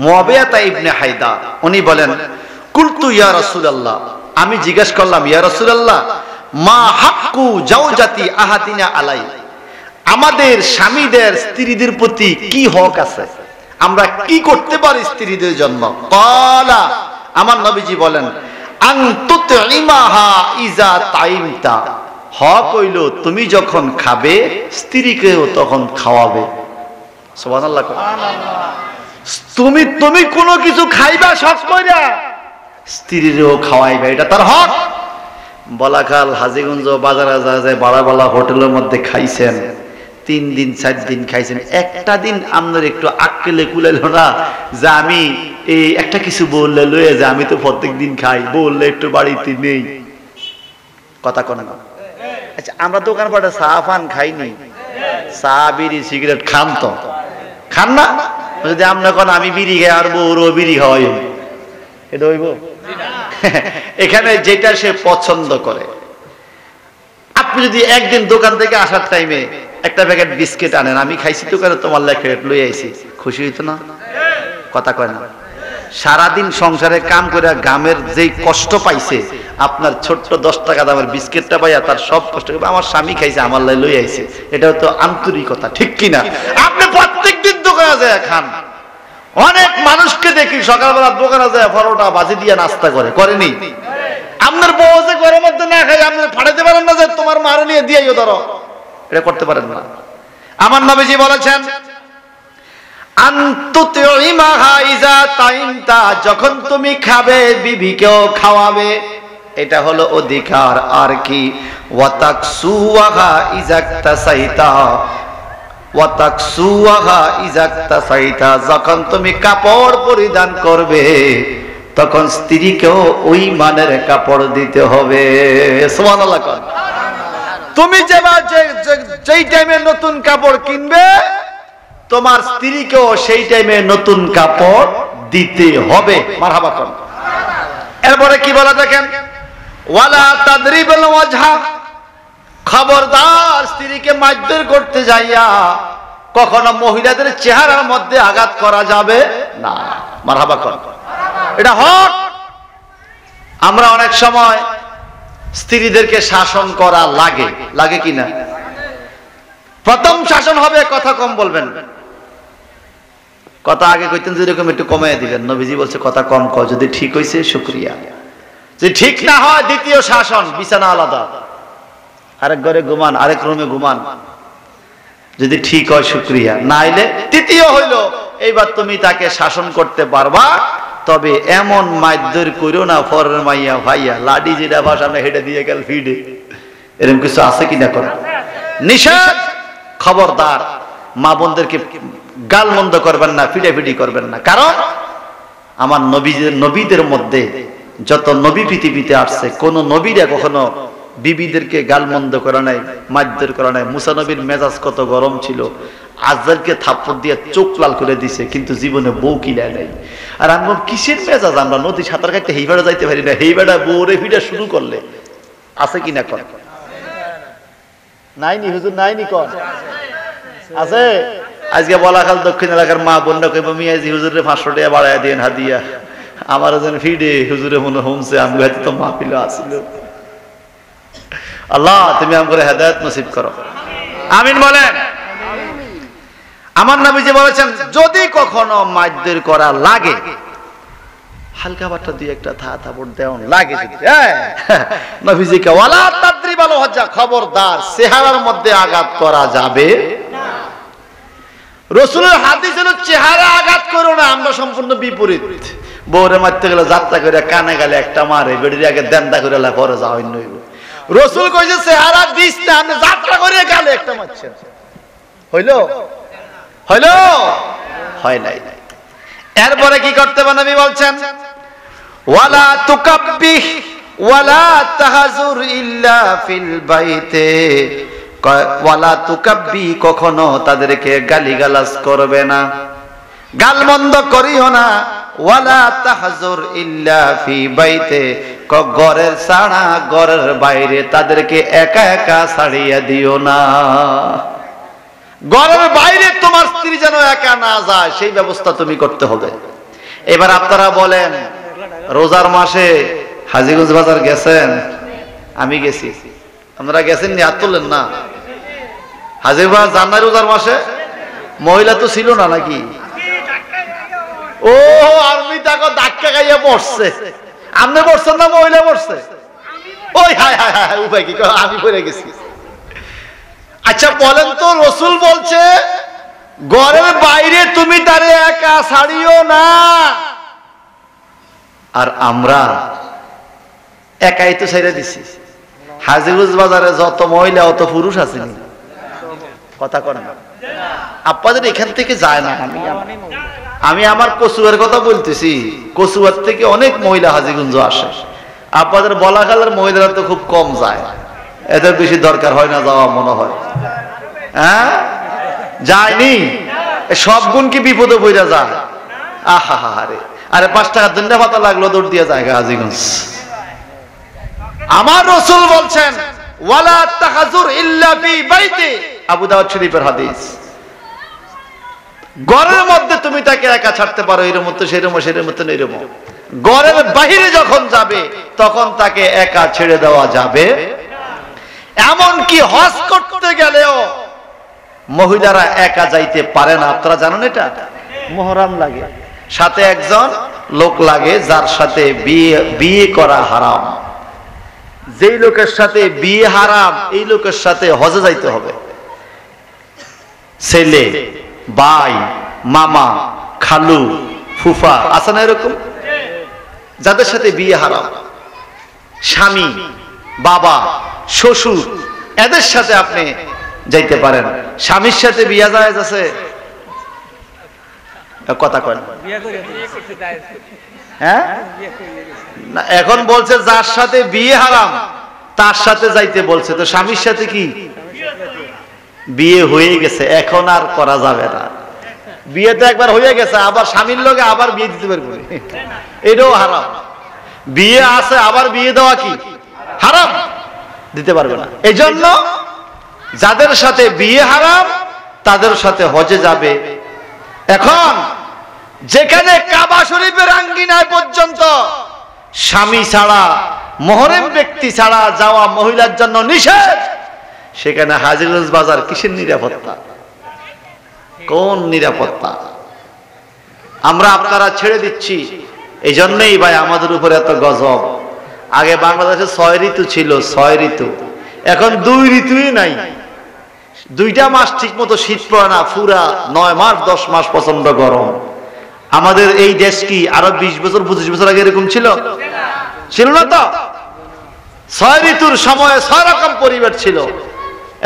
মুআবিয়া ইবনে হাইদা। উনি বলেন, কুলতু ইয়া রাসূলুল্লাহ, আমি জিজ্ঞেস করলাম ইয়া রাসূলুল্লাহ মা হাক্কু জাওজাতি আহাদিনা আলাই, আমাদের স্বামীদের স্ত্রীদের প্রতি কি হক আছে, আমরা কি করতে পারি স্ত্রীদের জন্য? ক্বালা, আমার নবীজি বলেন, আন তুতইমাহা ইজা তাইমতা, হক হইল তুমি যখন খাবে স্ত্রীকেও তখন খাওয়াবে। সুবহানাল্লাহ। তুমি তুমি কোনো কিছু খাইবা শখ কইরা স্ত্রীরও খাওয়াইবা, এটা তার হক। বলাখাল হাজীগঞ্জ বাজারে যায় বাড়া বালা হোটেলের মধ্যে খাইছেন, 3 দিন 4 দিন খাইছেন, একটা দিন আপনার একটু আক্কেলে কুলাইল না যে আমি এই একটা কিছু বললে লয়ে যে আমি তো প্রত্যেক দিন খাই, বললে একটু বাড়িতে নেই, কথা কোন না? আচ্ছা, আমরা দোকান পাটে চা পান খাইনি, চা বিড়ি সিগারেট খান তো খান না? যদি আমরা কোন আমি বিড়ি খাই আর বউর বিড়ি খাওয়াই, এটা হইব? এখানে যেটা সে পছন্দ করে। আপনি যদি একদিন দোকান থেকে আসার টাইমে একটা প্যাকেট বিস্কিট আনেন, আমি খাইছি দোকানে, তোমার লেখা লই আইছি, খুশি হইতো না? কথা কয় না? সারাদিন সংসারে কাম করে গ্রামের যেই কষ্ট পাইছে, আপনার ছোট্ট 10 টাকা দামের বিস্কিটটা পাইয়া তার সব কষ্ট, আমার স্বামী খাইছে আমার লাই লই আইছে, এটা তো আন্তরিকতা, ঠিক কিনা? আপনি প্রত্যেকদিন দোকানে যায় খান। অনেক মানুষকে দেখি সকালবেলা দোকানে যায় পরোটা ভাজি দিয়ে নাস্তা করে, করেনি? আপনার বউ যে ঘরের মধ্যে না খাই আপনি ফাটাইতে পারেন না যে তোমার মারে নিয়ে দিয়েও ধরো, এটা করতে পারেন না। আমার নবীজি বলেছেন, আনতুতিমাহা ইজা তাইমতা, যখন তুমি খাবে বিবিকেও খাওয়াবে, এটা হলো অধিকার। আর কি? ওয়াতাকসুহা ইজাকতাসাইতা, ওয়াতাকসুহা ইজাকতাসাইতা, যখন তুমি কাপড় পরিধান করবে তখন স্ত্রীকেও ওই মানের কাপড় দিতে হবে। সুবহানাল্লাহ। তুমি যেই টাইমে নতুন কাপড় কিনবে তোমার স্ত্রীকেও সেই টাইমে নতুন কাপড় দিতে হবে। মারহাবা কোন। এরপরে কি বলা দেখেন, ওয়ালা তাদরিবুল ওয়াজহা, খবরদার স্ত্রীকে মারধর করতে যাইয়া কখনো মহিলাদের চেহারার মধ্যে আঘাত করা যাবে না। মারহাবা কোন। এটা হক। আমরা অনেক সময় স্ত্রীদেরকে শাসন করা লাগে, লাগে কিনা? প্রথম শাসন হবে কথা কম বলবেন, কথা আগে কইতেন যেরকম একটু কমিয়ে দিবেন, নবীজি বলছে কথা কম কও, যদি ঠিক হইছে শুকরিয়া, যদি ঠিক না হয় দ্বিতীয় শাসন, বিছানা আলাদা, আরেক ঘরে ঘুমান, আরেক রুমে ঘুমান, যদি ঠিক হয় শুকরিয়া, না হইলে তৃতীয় হইল এইবার তুমি তাকে শাসন করতে পারবা, তবে এমন মাইদ্যর কইরো না ফরের মাইয়া ভাইয়া লাডি যেটা ভাষা আমরা হেঁটে দিয়ে গেল ফিডে, এরকম কিছু আছে কিনা করে নিষেধ। খবরদার মা বোনদেরকে গাল মন্দ করবেন না, ফিডাফিডি করবেন না, কারণ আমার নবীদের মধ্যে যত নবী পৃথিবীতে আসছে কোন নবীরা কখনো বিবিদেরকে গাল মন্দ করে নাই, মারধর করে নাই। মুসা নবীর মেজাজ কত গরম ছিল, আজরাইলকে থাপ্পড় দিয়ে চোখ লাল করে দিছে, কিন্তু জীবনে বউ কিলায় নাই। আর আমি কিসের মেজাজ, আমরা নদী সাঁতার কাটতে হেইবাড়া যাইতে পারি না, হেইবাড়া বউরে ফিডা শুরু করলে আছে কিনা কর নাইনি হুজুর, নাইনি কর আছে। আজকে বলাখাল দক্ষিণ এলাকার মা বোনরা কইব মিয়াজি হুজুরে 500 টাকা বাড়ায় দিন হাদিয়া, আমার যেন ফিডে হুজুরে মনে হোমছে, আমি হয়তো তো মাহফিল আসিল। আল্লাহ তুমি আমাকে হেদায়েত নসিব করো, আমিন বলেন। আমার নবীজি বলেছেন যদি কখনো মারধর করা লাগে, হালকা বাটা দিয়ে একটা থাপড় দেওয়া লাগে যদি, নবীজিকে ওয়ালা তাদরিবাল ওয়াজা, খবরদার চেহারার মধ্যে আঘাত করা যাবে না। রাসূলের হাদিস হলো চেহারা আঘাত করো না, আমরা সম্পূর্ণ বিপরীত। বউরে মারতে গেলে যাত্রা করে কানে গেলে একটা মারে, বেড়ির আগে দেন্দা করে পরে যাওয়া নইব। রাসূল কইছে চেহারা দিস না, আপনি যাত্রা করে গেলে একটা মারছেন, হইলো হইলো হয় নাই। এরপরে কি করতে হবে নবী বলছেন ওয়ালা তুকাব্বিহ ওয়ালা তাহজুর ইল্লা ফিল বাইতে, ওয়ালা তুকাব্বি, কখনো তাদেরকে গালিগালাজ করবে না, গালমন্দ করিও না, ওয়ালা তাহজুর ইল্লা ফি বাইতে, ঘরের ছাড়া ঘরের বাইরে তাদেরকে একা একা ছাড়িয়ে দিও না, ঘরের বাইরে তোমার স্ত্রী যেন একা না যায় সেই ব্যবস্থা তুমি করতে হবে। এবার আপনারা বলেন রোজার মাসে হাজীগঞ্জ বাজার গেছেন? আমি গেছি, আপনারা গেছেন নি? হাত তুললেন না। হাজীগঞ্জ বাজার জান না রোজার মাসে? মহিলা তো ছিল না নাকি? ও আর্মি তাকে ধাক্কা খাইয়া পড়ছে, আপনি পড়ছেন না মহিলা পড়ছে? ওই হায় হায় হায়, উপায় কি, আমি পড়ে গেছি। আচ্ছা বলেন তো, রাসূল বলছে ঘরের বাইরে তুমি তারে একা ছাড়িও না, আর আমরা একাই তো ছেড়ে দিছি। হাজীগঞ্জ বাজারে যত মহিলা অত পুরুষ আছে, কথা কন না আপনাদের এখান থেকে যায় না। আমি আমার কচুয়ার কথা বলতেছি, কচুয়ার থেকে অনেক মহিলা হাজীগঞ্জ আসে। আপনাদের বলাখালের মহিলারা তো খুব কম যায়, এদের বেশি দরকার হয় না যাওয়া মনে হয়। হ্যাঁ যায়নি, সব গুণ কি বিপদে পড়া যায়? আহা হারে, আরে 5 টাকা দণ্ডা পাতা লাগলো দৌড় দিয়ে যায় হাজীগঞ্জ। আমার রাসূল বলছেন ওয়ালা তাহজুর ইল্লা ফি বাইতি, আবু দাউদ শরীফের হাদিস। ঘরের মধ্যে তুমি তাকে একা ছাড়তে পারো, এর মতো সেরকম সেরকম মতো এরকম, ঘরের বাইরে যখন যাবে তখন তাকে একা ছেড়ে দেওয়া যাবে। এমনকি হজ করতে গেলেও মহিলারা একা যাইতে পারে না, আপনারা জানেন এটা? মুহররম লাগে, সাথে একজন লোক লাগে যার সাথে বিয়ে করা হারাম। যেই লোকের সাথে বিয়ে হারাম এই লোকের সাথে হজে যাইতে হবে। ছেলে, ভাই, মামা, খালু, ফুফা আছে না এরকম, যাদের সাথে বিয়ে হারাম, স্বামী, বাবা, শ্বশুর, এদের সাথে আপনি যাইতে পারেন। স্বামীর সাথে বিয়ে জায়েজ আছে? কথা কয় হ্যাঁ, এখন বলছে যার সাথে বিয়ে হারাম তার সাথে যাইতে বলছে, তো স্বামীর সাথে কি বিয়ে হয়ে গেছে, এখন আর করা যাবে না। বিয়ে তো একবার হয়ে গেছে, আবার স্বামীর লগে আবার বিয়ে দিতে পারবে, এটাও হারাম। বিয়ে আছে আবার বিয়ে দেওয়া কি হারাম, দিতে পারবে না। এই জন্য যাদের সাথে বিয়ে হারাম তাদের সাথে হজে যাবে। এখন যেখানে কাবা শরীফের আঙ্গিনায় পর্যন্ত স্বামী ছাড়া, মুহররম ব্যক্তি ছাড়া যাওয়া মহিলার জন্য নিষেধ, সেখানে হাজীগঞ্জ বাজার কিসের নিরাপত্তা, কোন নিরাপত্তা? আমরা আপনারা ছেড়ে দিচ্ছি। এই জন্যই ভাই আমাদের উপরে এত গজব। আগে বাংলাদেশে 6 ঋতু ছিল, 6 ঋতু, এখন 2 ঋতুই নাই। 2টা মাস ঠিক মতো শীত পড়ে না, পুরা 9 মাস 10 মাস প্রচন্ড গরম। আমাদের এই দেশ কি আরো 20 বছর 25 বছর আগে এরকম ছিল? ছিল না তো। 6 ঋতুর সময়ে 6 রকম পরিবেশ ছিল।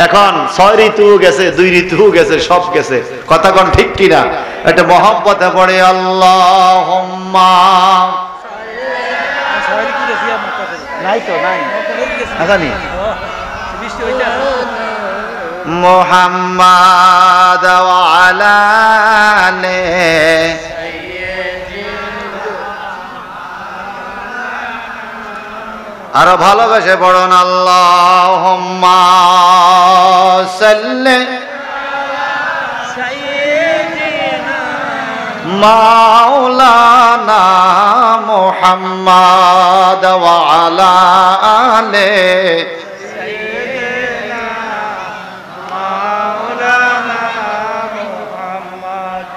এখন 6 ঋতু গেছে, 2 ঋতু গেছে, সব গেছে। কথা কোন ঠিক কিনা? এটা মহব্বতে পড়ে আল্লাহুম্মা নাই তো নাই আজানি মুহাম্মাদ ওয়া আলা আলি আরো ভালোবেসে পড়ুন আল্লাহুম্মা সাল্লি মাওলানা মুহাম্মাদ ওয়া আলা আলি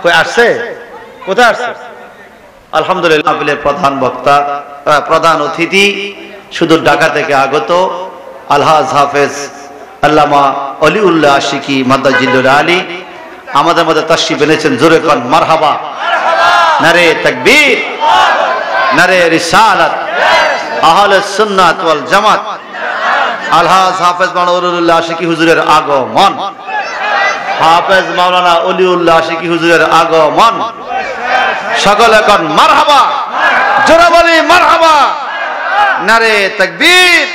কই আসছে? কোথায় আসছে? আলহামদুলিল্লাহ, প্রধান বক্তা, প্রধান অতিথি সুদূর ঢাকা থেকে আগত আলহাজ হাফেজ আল্লামা অলিউল্লাহ আশিকি মাদাজিদুল আলী আমাদের মধ্যে তাশরিফ এনেছেন। জোরে কোন মারহাবা, নারে তাকবীর, নারে রিসালাত, আহলে সুন্নাত ওয়াল জামাত। আলহাজ হাফেজ মাওলানা অলিউল্লাহ আশিকি হুজুরের আগমন, হাফেজ মাওলানা অলিউল্লাহ আশিকি হুজুরের আগমন। সকলে কোন মারহাবা, জোরে বলি মারহাবা, নারে তাকবীর,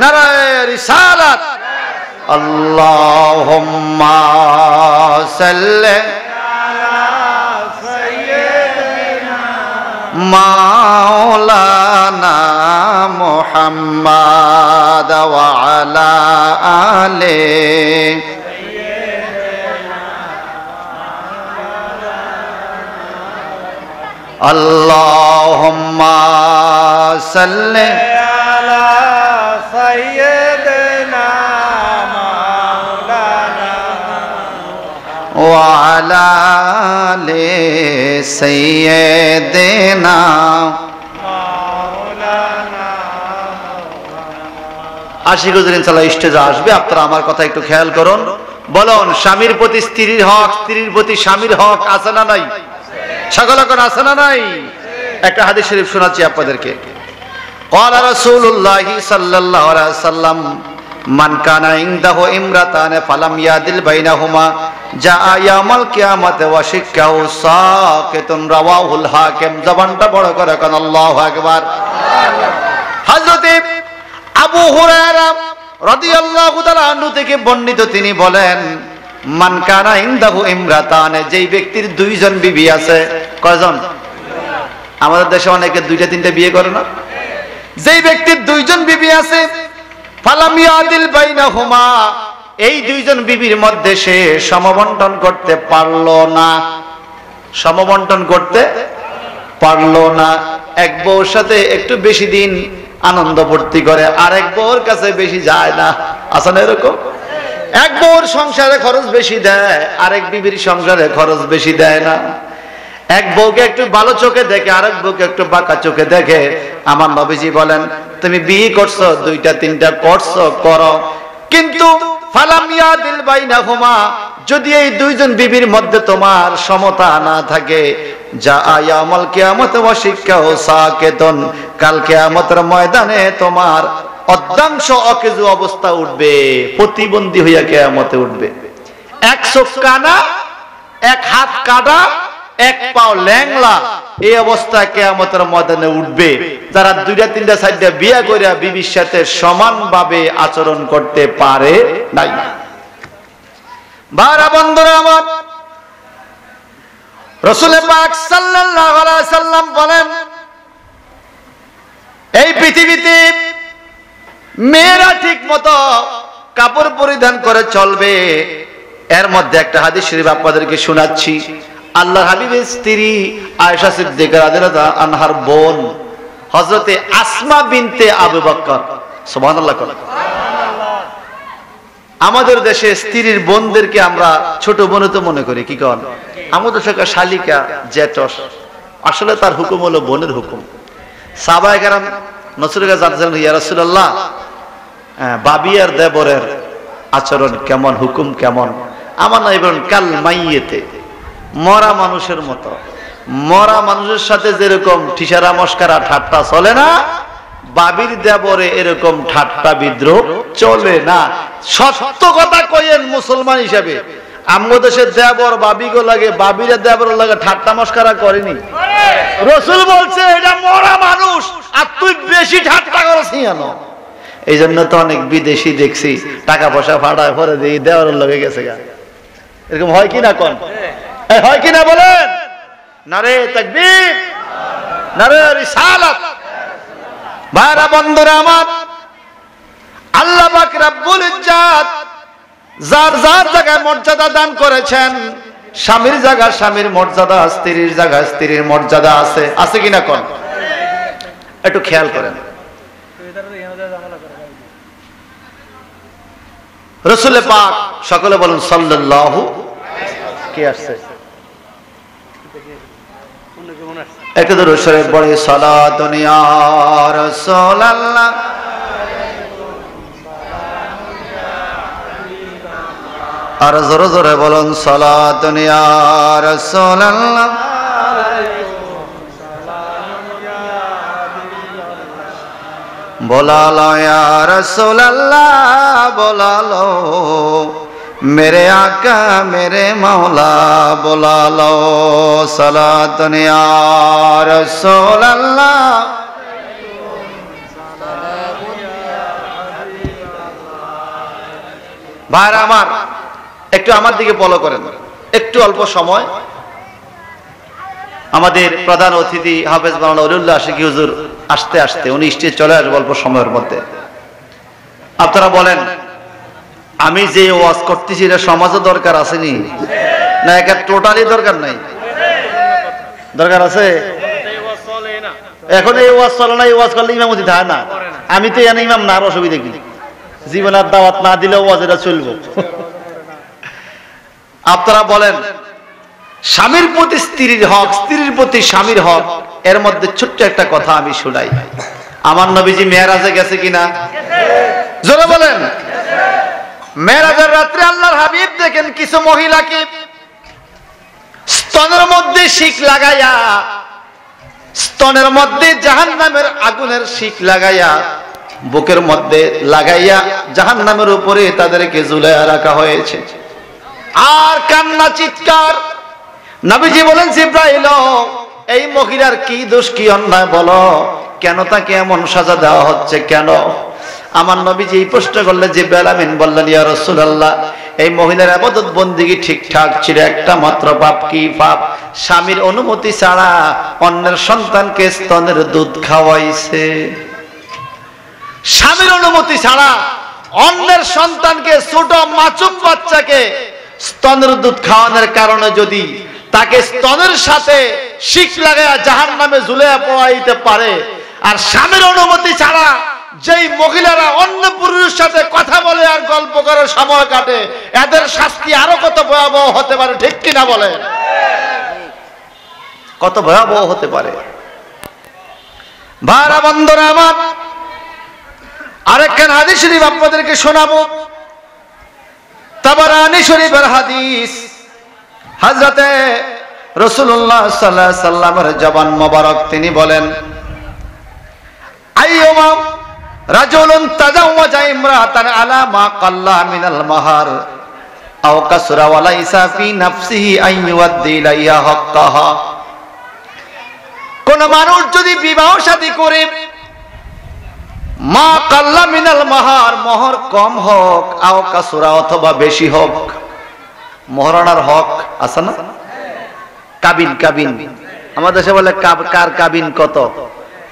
নারে রিসালাত। আল্লাহুম্মা সাল্লি আলা সাইয়্যিদিনা মাওলানা মুহাম্মাদ ওয়া আলা আলি আল্লাহুম্মা সাল্লি আলা সাইয়্যিদিনা মাওলানা ওয়া আলা আলি সাইয়্যিদিনা মাওলানা। আশিক হুজুর ইনশাআল্লাহ স্টেজে আসবে, আপনারা আমার কথা একটু খেয়াল করুন। বলুন, স্বামীর প্রতি স্ত্রীর হক, স্ত্রীর প্রতি স্বামীর হক আছে না নাই? সকলে কোন আছে না নাই? একটা হাদিস শরীফ শোনাচ্ছি আপনাদেরকে। ক্বালা রাসূলুল্লাহ সাল্লাল্লাহু আলাইহি ওয়াসাল্লাম মান কানা ইনদাহু ইমরাতান ফালাম ইয়াদিল বাইনাহুমা জাআ ইয়াউমাল কিয়ামাতি ওয়া শিক্কাহু সাকিতুন রাওয়াহুল হাকিম। জবানটা বড় করে কোন আল্লাহু আকবার। হযরত আবু হুরায়রা রাদিয়াল্লাহু তাআলা আনহু থেকে বর্ণিত, তিনি বলেন মান কানা ইনদাহু ইমরাতান, যেই ব্যক্তির 2 জন বিবি আছে। কয়জন? আমাদের দেশে অনেকে 2টা 3টা বিয়ে করে না। যেই ব্যক্তির 2 জন বিবি আছে, ফালাম ইয়াদিল বাইনাহুমা, এই 2 জন বিবির মধ্যে সে সমবন্টন করতে পারলো না। সমবন্টন করতে পারলো না। এক বউর সাথে একটু বেশি দিন আনন্দ ফুর্তি করে, আরেক বউর কাছে বেশি যায় না। আছে না এরকম? এক বউর সংসারে খরচ বেশি দেয়, আরেক বিবির সংসারে খরচ বেশি দেয় না। এক বউকে একটু ভালো চোখে দেখে, আরেক বউকে একটু বাঁকা চোখে দেখে। আমার নবীজি বলেন, তুমি বিয়ে করছো, 2টা 3টা করছো, করো, কিন্তু ফালাম ইয়াদিল বাইনাহুমা, যদি এই 2 জন বিবির মধ্যে তোমার সমতা না থাকে, যা ইয়াউমাল কিয়ামত ওয়া শিক্কাহু সাকিতুন, কাল কিয়ামতের ময়দানে তোমার অর্ধাংশ অকেজু অবস্থা উঠবে, প্রতিবন্ধী হইয়া কিয়ামতে উঠবে। এক চোখ কানা, এক হাত কাটা, এক পাও ল্যাংলা, এই অবস্থায় কিয়ামতের ময়দানে উঠবে। যারা 2টা 3টা 4টা বিয়ে করে বিবির সাথে সমানভাবে আচরণ করতে পারে নাই। ভাইরা বন্ধুরা আমার, রাসূল পাক সাল্লাল্লাহু আলাইহি সাল্লাম বলেন, এই পৃথিবীতে মেয়েরা ঠিক মতো কাপড় পরিধান করে চলবে। এর মধ্যে একটা হাদিস শরীফ আপনাদেরকে শোনাচ্ছি। আল্লাহর হাবিবের স্ত্রী আয়েশা সিদ্দিকা রাদিয়াল্লাহু আনহার বোন হযরতে আসমা বিনতে আবু বকর, সুবহানাল্লাহ। আমাদের দেশে স্ত্রীর বোনদেরকে আমরা ছোট বোন তো মনে করি, কি কন? আমাদের সঙ্গে শালিকা জেঠস, আসলে তার হুকুম হলো বোনের হুকুম। সাহাবায়ে কেরাম নসরুল জানতেন, ইয়া রাসূলুল্লাহ, বাবি আর দেবরের আচরণ কেমন, হুকুম কেমন? আমার নবী বলেন, কাল মাইয়েতে, মরা মানুষের মতো। মরা মানুষের সাথে যেরকম ঠিসারা মস্কারা ঠাট্টা চলে না, বাবির দেবরে এরকম ঠাট্টা বিদ্রোহ চলে না। সত্য কথা কইেন মুসলমান হিসাবে, আমগো দেশের দেবর বাবিগো লাগে, বাবিরে দেবর লাগে ঠাট্টা মস্কারা করেনি? রাসূল বলছে এটা মরা মানুষ, আর তুই বেশি ঠাট্টা করছিস কেন? এই জন্য তো অনেক বিদেশি দেখছি টাকা পয়সা ফাটায় পরে দিয়ে দেওয়ার লগে গেছে গা। এরকম হয় কি না কোন? হয় কি না বলেন? নারে তাকবীর, নারে রিসালাত। ভাইরা বন্ধুরা আমার, আল্লাহ পাক রব্বুল ইজ্জত যার যার জায়গায় মর্যাদা দান করেছেন, স্বামীর জায়গায় স্বামীর মর্যাদা, স্ত্রীর জায়গায় স্ত্রীর মর্যাদা আছে, আছে কিনা কোন? একটু খেয়াল করেন। রাসূল পাক সকলে বলেন সাল্লাল্লাহু, কি আসছে একটু দরুদ শরীফ পড়ে, সালাতুন ইয়া রাসূলুল্লাহ, আর জোরে জোরে বলুন সালাতুন ইয়া রাসূলুল্লাহ, बोलालो या रसूल अल्लाह, बोलालो मेरे आका मेरे मौला, बोलालो सलातन या रसूल अल्लाह। ভাইরা আমার, একটু আমার দিকে ফলো করেন, একটু অল্প সময়। আমাদের প্রধান অতিথি হাফেজ মাওলানা ওলিউল্লাহ আশিকি হুজুর আসতে আসতে উনি স্টেজে চলে আসবে অল্প সময়ের মধ্যে। আপনারা বলেন, আমি যে ওয়াজ করতেছি এটা সমাজে দরকার আসেনি না? এটা টোটালি দরকার নাই? দরকার আছে। এখন এই ওয়াজ চলে না, এই ওয়াজ করলে ইমামতি থাকে না। আমি তো এনে ইমাম না, আর অসুবিধা কি? জীবনের দাওয়াত না দিলেও ওয়াজ এটা চলবো। আপনারা বলেন, স্বামীর প্রতি স্ত্রীর হক, স্ত্রীর প্রতি স্বামীর হক, এর মধ্যে ছোট্ট একটা কথা আমি শুনাই। আমার নবীজি মেরাজে গেছে কিনা? জোরে বলেন। মেরাজের রাত্রে আল্লাহর হাবিব দেখেন কিছু মহিলাকে স্তনের মধ্যে শিক লাগাইয়া, স্তনের মধ্যে জাহান্নামের আগুনের শিক লাগাইয়া, বুকের মধ্যে লাগাইয়া জাহান্নামের উপরে তাদেরকে ঝুলাইয়া রাখা হয়েছে। আর কান্না চিৎকার। নবীজি বলেন, জিবরাইল, এই মহিলার কি দোষ কি অন্যায় বলো, কেন তাকে এমন সাজা দেওয়া হচ্ছে কেন? আমার নবীজি এই প্রশ্ন করলে জিবরাইল আমিন বললেন, ইয়া রাসূলুল্লাহ, এই মহিলার ইবাদত বন্দেগী ঠিকঠাক ছিল, একটা মাত্র পাপ। কি পাপ? স্বামীর অনুমতি ছাড়া অন্যের সন্তানকে স্তনের দুধ খাওয়াইছে। স্বামীর অনুমতি ছাড়া অন্যের সন্তানকে, ছোট মাসুম বাচ্চাকে স্তনের দুধ খাওয়ানোর কারণে যদি তাকে স্তনের সাথে শিক লাগায়া জাহান্নামে ঝুলাইয়া পড়াইতে পারে, আর স্বামীর অনুমতি ছাড়া যেই মহিলারা অন্য পুরুষের সাথে কথা বলে আর গল্প করে সময় কাটে, এদের শাস্তি আরো কত ভয়াবহ হতে পারে, ঠিক কিনা বলেন? কত ভয়াবহ হতে পারে। ভাইরা বন্ধুরা আমার, আরেকখান হাদিস শরীফ আপনাদেরকে শোনাবো। তাবারানী শরীফের হাদিস। হযরতে রাসূলুল্লাহ সাল্লাল্লাহু আলাইহি সাল্লামের জবান মোবারক তিনি বলেন, আইয়ুমা রাজুলুন তাজাওয়াজা ইমরাতান আলা মা কাল্লা মিনাল মাহার আও কাসরা ওয়া লাইসা ফি নাফসিহি আন ইউদ্দি ইলাইহা হাক্কাহা। কোন মানুষ যদি বিবাহ শাদী করে, মা কাল্লা মিনাল মাহার, মোহর কম হোক, আও কাসরা অথবা বেশি হোক, মোহরানার হক আছে না? কাবিন, কাবিন আমাদের দেশে বলে কার কাবিন কত।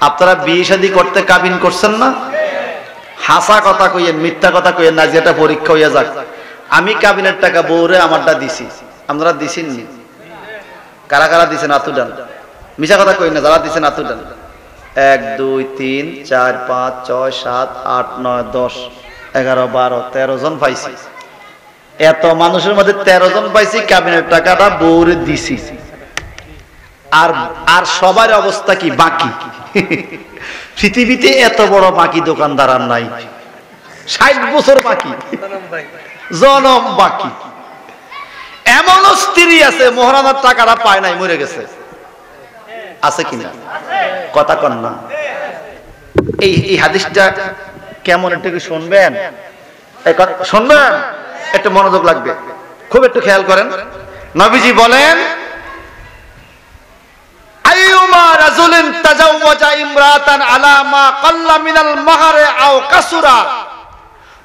আপনারা বিয়ে শাদী করতে কাবিন করছেন না? হাসা কথা কইয়েন, মিথ্যা কথা কইয়েন না, যেটা পরীক্ষা হইয়া যাক। আমি কাবিনের টাকা বউরে আমারটা দিছি, আপনারা দিছেন নি? কারা কারা দিছেন হাত উঠান। মিছা কথা কইন না, যারা দিছেন হাত উঠান। 1 2 3 4 5 6 7 8 9 10 11 12 13 জন পাইছি। এত মানুষের মধ্যে 13 জন পাইছি, কাবিনের টাকাটা বউরে দিছি, আর আর সবার অবস্থা কি? বাকি। পৃথিবীতে এত বড় বাকি দোকানদার আর নাই। 60 বছর বাকি, জনম বাকি। এমন স্ত্রী আছে মহারানার টাকাটা পায় নাই, মরে গেছে। আছে কিনা? কথা কন না। এই হাদিসটা কেমন একটু শুনবেন, শুনবেন, একটু মনোযোগ লাগবে, খুব একটু খেয়াল করেন। নবীজি বলেন, আইয়ুমা রাজুলিন তাজাওয়াজা ইমরাতান আলা মা কাল্লা মিনাল মাহরে আও কাসুরা,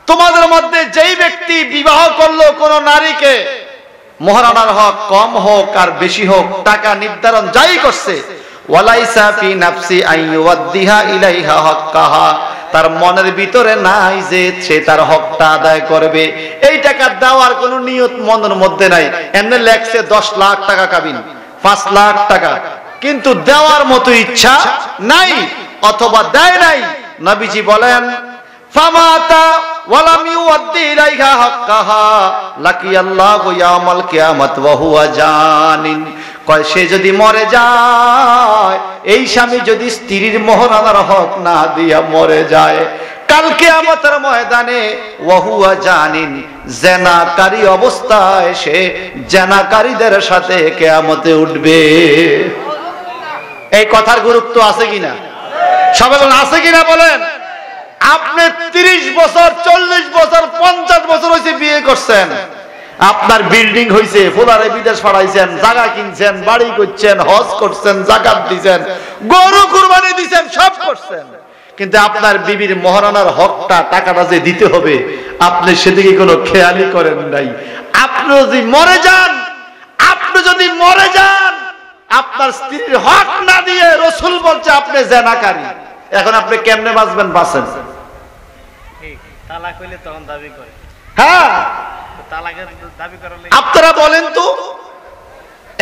তোমাদের মধ্যে যেই ব্যক্তি বিবাহ করলো কোন নারীকে, মহারানার হক কম হোক আর বেশি হোক, টাকা নির্ধারণ যাই করছে, ওয়ালাইসা ফি নাফসি আইয়ুদ্দিহা ইলাইহা হাক্কাহা, তার মনের ভিতরে নাই যে সে তার হকটা আদায় করবে, এই টাকা দেওয়ার কোনো নিয়ত মনের মধ্যে নাই। এমনি লেখছে 10 লাখ টাকা কাবিন, 5 লাখ টাকা, কিন্তু দেওয়ার মতো ইচ্ছা নাই অথবা দেয় নাই। নবীজি বলেন, ফামাতা ওয়ালাম ইউদ্দি ইলাইহা হাক্কাহা লাকিয়াল্লাহু ইয়াউমাল কিয়ামাত ওয়া হুয়া জানিন, কয় সে যদি মরে যায়, এই স্বামী যদি স্ত্রীর মহারানার হক না দিয়া মরে যায়, কাল কিয়ামতের ময়দানে ওয়া হুয়া জানিন, জিনাকারী অবস্থায় সে জিনাকারীদের সাথে কিয়ামতে উঠবে। এই কথার গুরুত্ব আছে কিনা? সবাই বলেন আছে কিনা বলেন। আপনি 30 বছর, 40 বছর, 50 বছর হয়েছে বিয়ে করছেন, আপনার বিল্ডিং হয়েছে, ফুলারে বিদেশ পাঠাইছেন, জায়গা কিনছেন, বাড়ি করছেন, হজ করছেন, যাকাত দিছেন, গরু কুরবানি দিছেন, সব করছেন, কিন্তু আপনার বিবির মহারানার হকটা, টাকাটা যে দিতে হবে, আপনি সেদিকে কোনো খেয়ালই করেন নাই। আপনি যদি মরে যান, আপনার স্ত্রীর হক না দিয়ে রাসূল বলছে আপনি জিনাকারী, এখন আপনি কেমনে বাঁচবেন? বাঁচেন। তালাক হইলে তখন দাবি করে। হ্যাঁ, তালাকের দাবি করার লাগি আপনারা বলেন তো,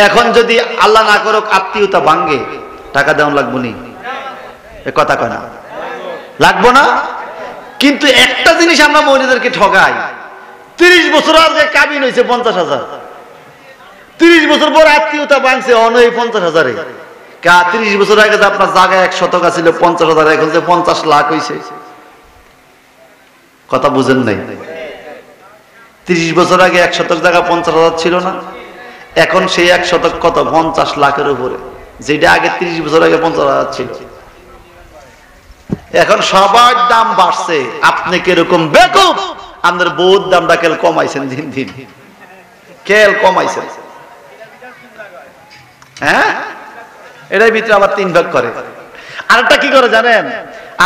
এখন যদি আল্লাহ না করুক আত্মীয়তা ভাঙে, টাকা দেওয়া লাগবো নি? এ কথা কয় না, লাগবো না? কিন্তু একটা জিনিস আমরা মহিলাদেরকে ঠগাই, 30 বছর আগে কাবিন হয়েছে 50,000, 30 বছর পর আত্মীয়তা ভাঙছে অনয় 50,000-এ। 30 বছর আগে যে আপনার জায়গা 1 শতক ছিল 50,000, এখন যে 50 লাখ হয়েছে, কথা বুঝেন নাই? 30 বছর আগে 1 শতক জায়গা 50,000 ছিল না, এখন সেই 1 শতক কত? 50 লাখের উপরে, যেটা আগে 30 বছর আগে 50,000 ছিল। এখন সবার দাম বাড়ছে, আপনি কিরকম বেকুব, আপনার বউর দামটা কেল কমাইছেন দিন দিন, কেল কমাইছেন। হ্যাঁ, এটার ভিতরে আবার 3 ভাগ করে। আরেকটা কি করে জানেন?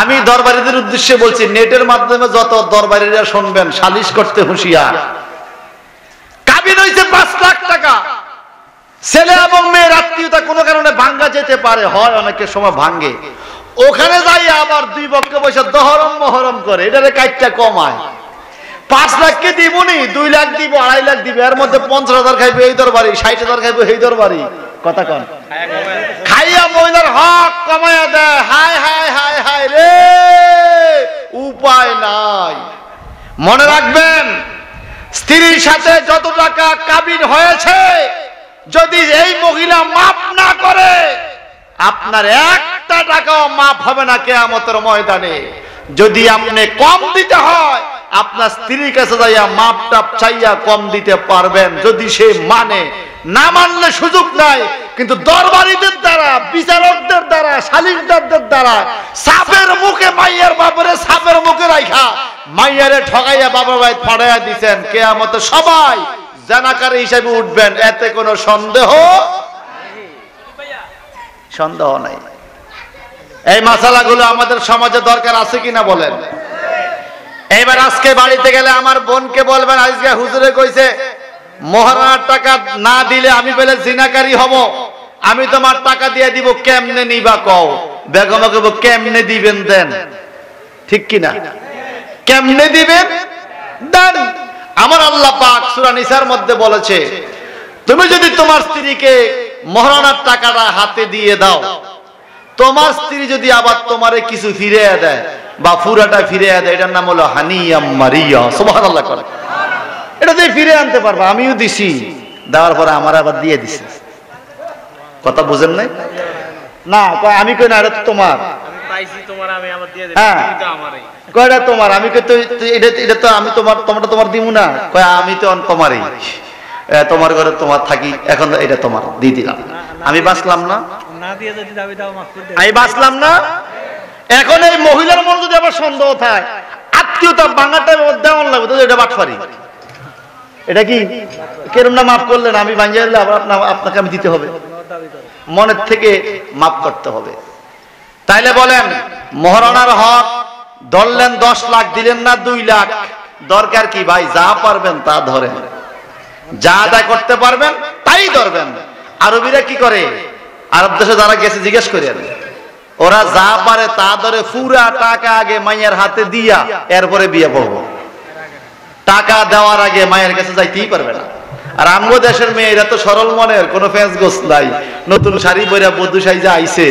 আমি দরবারীদের উদ্দেশ্যে বলছি, নেটের মাধ্যমে যত দরবারীরা শুনবেন, সালিশ করতে হুঁশিয়ার। কাবিন হইছে 5 লাখ টাকা, ছেলে এবং মেয়ের আত্মীয়তা কোনো কারণে ভাঙ্গা যেতে পারে, হয় অনেকের সময় ভাঙ্গে, ওখানে যাই আবার 2 পক্ষে বসে দহরম মহরম করে, এটারে কাইটটা কমায়। 5 লাখকে দিবনি, 2 লাখ দিব, 2.5 লাখ দিব, এর মধ্যে 50,000 খাইবে এই দরবারি, 60,000 খাইবে এই দরবারি। কথা কন, খাইয়া মহিলার হক কমাইয়া দেয়। হায় হায় হায় হায় রে, উপায় নাই। মনে রাখবেন, স্ত্রীর সাথে যত টাকা কাবিন হয়েছে, যদি এই মহিলা মাফ না করে, আপনার একটা টাকাও মাফ হবে না কিয়ামতের ময়দানে। যদি আপনি কম দিতে হয়, আপনার স্ত্রীর কাছে যাইয়া মাপ টাপ চাইয়া কম দিতে পারবেন, যদি সে মানে। না মানলে সুযোগ নাই। কিন্তু দরবারীদের দ্বারা, বিচারকদের দ্বারা, সালিশদারদের দ্বারা সাপের মুখে মাইয়ার বাপরে সাপের মুখে রাখা মাইয়ারে ঠগাইয়া বাবা ভাই ফাড়াইয়া দিচ্ছেন, কিয়ামতে সবাই জানাকারী হিসেবে উঠবেন, এতে কোনো সন্দেহ নাই। এই মাসালাগুলো আমাদের সমাজে দরকার আছে কিনা বলেন। এইবার আজকে বাড়িতে গেলে আমার বোনকে বলবেন, আজকে হুজুরে কইছে মহারানার টাকা না দিলে আমি বলে জিনাকারী হব, আমি তোমার টাকা দিয়ে দিব, কেমনে নিবা কও? বেগমকে কেমনে দিবেন দেন, ঠিক কিনা? কেমনে দিবেন দেন। আমার আল্লাহ পাক সূরা নিসার মধ্যে বলেছে, তুমি যদি তোমার স্ত্রীকে মহারানার টাকাটা হাতে দিয়ে দাও, তোমার স্ত্রী যদি আবার তোমারে কিছু ফিরিয়ে দেয় বা পুরাটা ফিরিয়ে দেয়, এটার নাম হলো হানিয়া মারিয়া। সুবহানাল্লাহ। এটা এটা দিয়ে ফিরে আনতে পারবা, আমিও দিছি, দেওয়ার পরে আমার আবার দিয়ে দিছে। কথা বুঝেন নাই? না কয় আমি কই না, এটা তো তোমার। আমি পাইছি তোমার, আমি আবার দিয়ে দেব, হ্যাঁ কিন্তু আমারই। কয় এটা তোমার, আমি কই তো এটা তো আমি তোমার, তোমারটা তোমার দিমু না। কয় আমি তো তোমারই, তোমার ঘরে তোমার থাকি, এখন এটা তোমার দিয়ে দিলাম। আমি বাঁচলাম না? না দিয়ে যদি দাবি দাও মাফ করে দেব। আমি বাঁচলাম না? এখন এই মহিলার মনে যদি আবার সন্দেহ থাকে, আত্মীয়তা বাঙাটা দেওয়ান লাগবে, তো এটা বাটফারি। এটা কি কেরম না মাফ করলেন, আমি ভাঙিয়ে দিলে আবার আপনাকে আমি দিতে হবে, মনের থেকে মাফ করতে হবে। তাইলে বলেন মহারণার হক ধরলেন 10 লাখ, দিলেন না 2 লাখ, দরকার কি ভাই? যা পারবেন তা ধরেন, যা আদায় করতে পারবেন তাই ধরবেন। আরবিরা কি করে, আরব দেশে যারা গেছে জিজ্ঞেস করেন, ওরা যা পারে তা ধরে পুরা টাকা আগে মাইয়ের হাতে দিয়া এরপরে বিয়ে পড়বো। টাকা দেওয়ার আগে মায়ের কাছে যাইতেই পারবে না। আর আমগো দেশের মেয়েরা তো সরল মনের, কোনো ফেঁস গোস নাই, নতুন শাড়ি পরে বধূ সাইজা আইছে।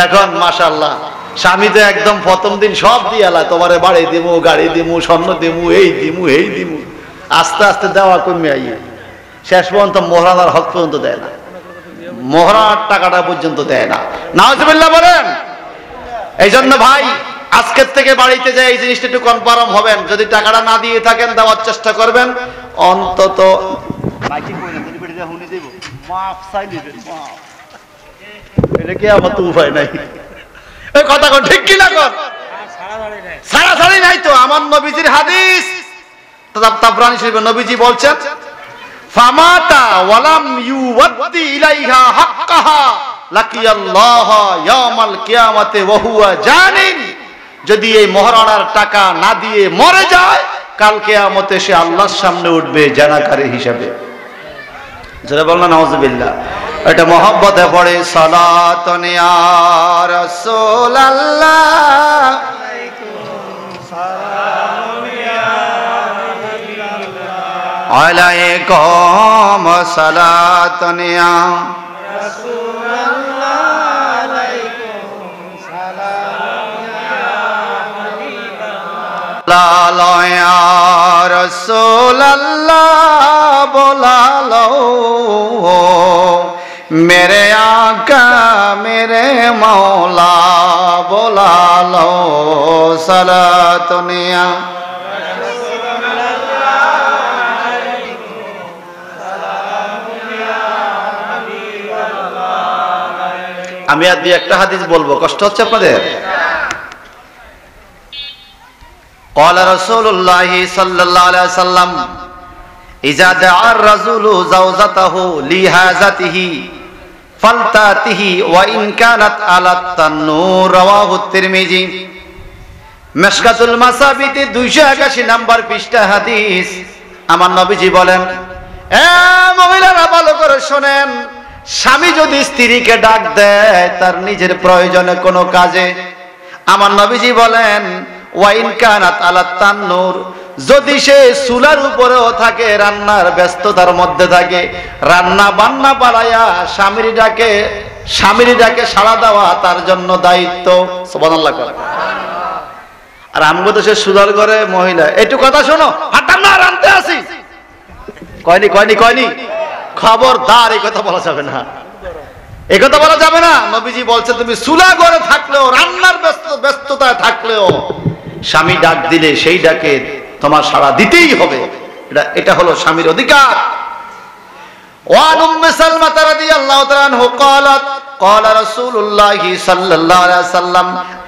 এখন মাশাআল্লাহ স্বামী তো একদম প্রথম দিন সব দিয়ে আলা, তোমারে বাড়ি দিমু, গাড়ি দিমু, স্বর্ণ দিমু, এই দিমু এই দিমু, আস্তে আস্তে দেওয়া কমে আইয়ে শেষ পর্যন্ত মহারানার হক পর্যন্ত দেয় না, মহারানার টাকাটা পর্যন্ত দেয় না। নাউজুবিল্লাহ বলেন। এই জন্য ভাই আজকের থেকে বাড়িতে যে এই জিনিসটা একটু কনফার্ম হবেন, যদি টাকাটা না দিয়ে থাকেন দেওয়ার চেষ্টা করবেন অন্তত। এটা কি আমার তো উপায় নাই, এই কথা কোন ঠিক কি না কর, ছাড়াছাড়ি নাই তো। আমার নবীজির হাদিস তাবরানী শরীফে নবীজি বলছেন, ফামাতা ওয়ালাম ইউওয়াদ্দি ইলাইহা হাক্কাহা লাকিয়াল্লাহ ইয়াউমাল কিয়ামাতে ওয়া হুয়া জানিন। যদি এই মহারণার টাকা না দিয়ে মরে যায়, কাল কিয়ামতে সে আল্লাহর সামনে উঠবে জানাকারী হিসাবে। যারা বললেন নাউজুবিল্লাহ। এটা মহব্বতে পড়ে সালাতুন ইয়া রাসূলুল্লাহ আলাইকুম সালাতুন ইয়া রাসূলুল্লাহ আলাইকুম সালাম ইয়া হাবিবাল্লাহ ইয়া রাসূলুল্লাহ बोलालो मेरे आका मेरे मौला बोलालो सलातुनिया। আমি আর দিয়ে একটা হাদিস বলবো, কষ্ট হচ্ছে আপনাদের? قال رسول الله صلى الله عليه وسلم إذا دعا الرجل زوجته لحاجته فلتأته وإن كانت على التنور رواه الترمذي। মিশকাতুল মাসাবিতে 281 নম্বর পৃষ্ঠা হাদিস। আমার নবীজি বলেন, এ মহিলারা ভালো করে শুনেন, স্বামী যদি স্ত্রীকে ডাক দেয় তার নিজের প্রয়োজনে কোনো কাজে, আমার নবীজি বলেন ওয়াইন কানাত আলা তান্নুর, যদি সে চুলার উপরেও থাকে, রান্নার ব্যস্ততার মধ্যে থাকে, রান্না বান্না পালাইয়া স্বামীর ডাকে সাড়া দেওয়া তার জন্য দায়িত্ব। সুবহানাল্লাহ। আর আমগো দেশে চুলার ঘরে মহিলা, একটু কথা শোনো, হাঁটাম না রানতে আসি, কয়নি কয়নি কয়নি, খবরদার এই কথা বলা যাবে না, এই কথা বলা যাবে না। নবীজি বলছে তুমি চুলা ঘরে থাকলেও, রান্নার ব্যস্ততায় থাকলেও স্বামী ডাক দিলে সেই ডাকে তোমার সাড়া দিতেই হবে, এটা হলো স্বামীর অধিকার। ওয়ান উম্মে সালমা রাদিয়াল্লাহু তাআলা আনহু قالت قال رسول الله صلى الله عليه وسلم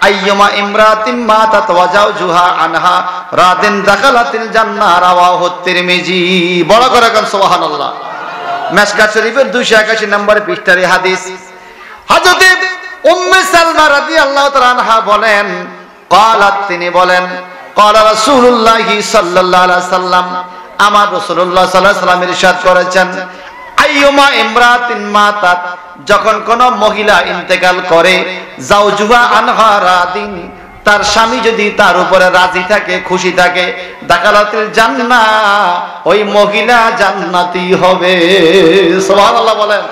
ايما امراه ماتت وزوجها عنها راض دخلت الجنه رواه الترمذي। বড় করে কোন সুবহানাল্লাহ। মিশকাত শরীফের 281 নম্বর পৃষ্ঠার হাদিস। হযরত উম্মে সালমা রাদিয়াল্লাহু তাআলা আনহা বলেন, قالت তিনি বলেন, قال رسول الله صلى الله عليه وسلم আমার রাসূলুল্লাহ সাল্লাল্লাহু আলাইহি ওয়াসাল্লাম ইরশাদ করেছেন, আইয়ুমা ইমরাতিন মাতাত, যখন কোন মহিলা ইন্তেকাল করে, জাওজুহা আনহা রাদিন, তার স্বামী যদি তার উপরে রাজি থাকে, খুশি থাকে, দাখালাতিল জান্নাহ, ওই মহিলা জান্নাতি হবে। সুবহানাল্লাহ বলেন।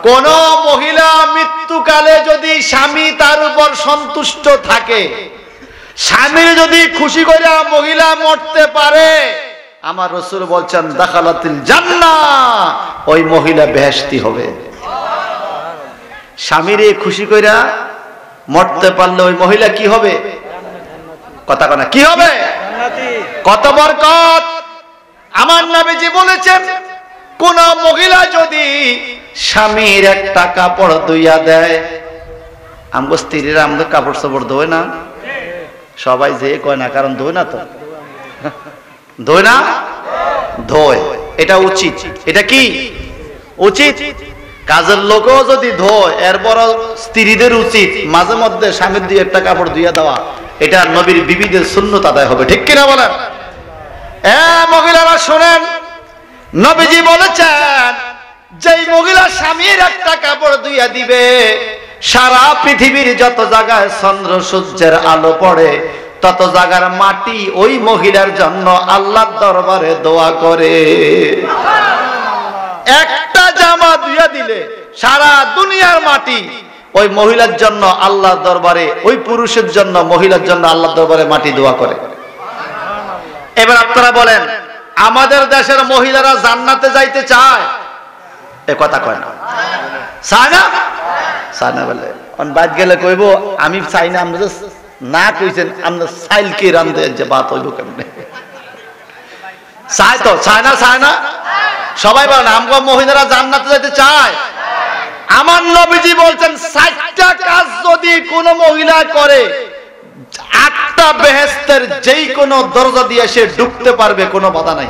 কোন মহিলা মৃত্যুকালে যদি স্বামী তার উপর সন্তুষ্ট থাকে, স্বামী যদি খুশি করে মহিলা মরতে পারে, আমার রাসূল বলছেন দাখালাতিল জান্নাহ, ওই মহিলা বেহেশতি হবে। স্বামীরে খুশি কইরা মরতে পারলে ওই মহিলা কি হবে? কথা কনা কি হবে? কত বরকত। আমার নবীজি বলেছেন কোন মহিলা যদি স্বামীর একটা কাপড় ধুইয়া দেয়, আমগো স্ত্রীরা আমাদের কাপড় চোপড় ধোয় না, সবাই যে কয় না, কারণ ধোয় না তো, ধোয় না, ধোয়। এটা উচিত। এটা কি উচিত? কাজের লোকও যদি ধোয়, এরপর স্ত্রীদের উচিত মাঝে মধ্যে স্বামীর দিয়ে একটা কাপড় ধুইয়া দেওয়া। এটা নবীর বিবিদের সুন্নত আদায় হবে, ঠিক কিনা বলেন? মহিলারা শোনেন, নবীজি বলেছেন যেই মহিলা স্বামীর একটা কাপড় ধুইয়া দিবে, সারা পৃথিবীর যত জায়গায় চন্দ্র সূর্যের আলো পড়ে তত জায়গার মাটি ওই মহিলার জন্য আল্লাহর দরবারে দোয়া করে। একটা জামা ধুইয়া দিলে সারা দুনিয়ার মাটি ওই মহিলার জন্য আল্লাহর দরবারে, ওই পুরুষের জন্য মহিলার জন্য আল্লাহর দরবারে মাটি দোয়া করে। এবার আপনারা বলেন, আমাদের দেশের মহিলারা জান্নাতে যাইতে চায়? এ কথা কয় না, চায় না? চায় না বলে বাদ গেলে কইব আমি চাই না। আমরা না কইছেন আমরা সাইলকে রান্ধে যে বাত হইব কেমনে? চায় তো, চায় না? চায় না? সবাই বলেন আমগো মহিলারা জান্নাতে যাইতে চায়। আমার নবীজি বলছেন 60টা কাজ যদি কোন মহিলা করে, 8টা বেহেশতের যেই কোন দরজা দিয়ে সে ঢুকতে পারবে, কোনো বাধা নাই।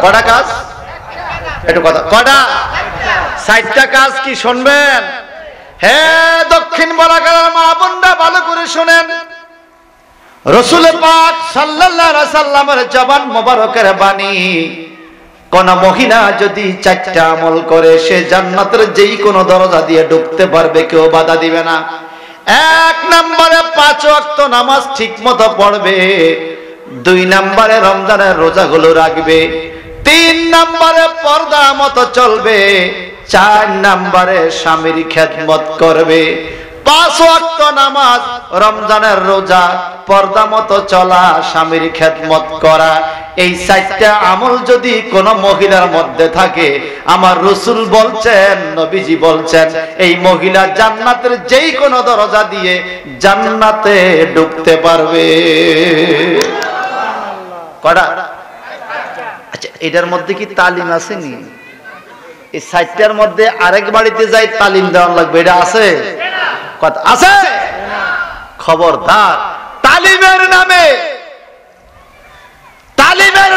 কয়টা কাজ? একটু কথা, কয়টা? 60টা কাজ। কি শুনবেন? হে দক্ষিণ বলাকার মা বোনরা ভালো করে শুনেন, রাসূল পাক সাল্লাল্লাহু আলাইহি সাল্লামের জবান মোবারকের বাণী, কোন মহিলা যদি 4টা আমল করে সে জান্নাতের যেই কোন দরজা দিয়ে ঢুকতে পারবে, কেউ বাধা দিবে না। 1 নম্বরে 5 ওয়াক্ত নামাজ ঠিক মতো পড়বে, 2 নম্বরে রমজানের রোজাগুলো রাখবে, 3 নম্বরে পর্দা মতো চলবে, 4 নম্বরে স্বামীর খেদমত করবে। 5 ওয়াক্ত নামাজ, রমজানের রোজা, পর্দা মতো চলা, স্বামীর খেদমত করা, এই 4টা আমল যদি কোন মহিলার মধ্যে থাকে, আমার রাসূল বলছেন, নবীজি বলছেন, এই মহিলা জান্নাতের যেই কোন দরজা দিয়ে জান্নাতে ঢুকতে পারবে। কয়টা? আচ্ছা, এটার মধ্যে কি তালিম আছে নি? এই 4টার মধ্যে আরেক বাড়িতে যাই তালিম দেওয়া লাগবে, এটা আছে? কথা আছে? খবরদার, তালিমের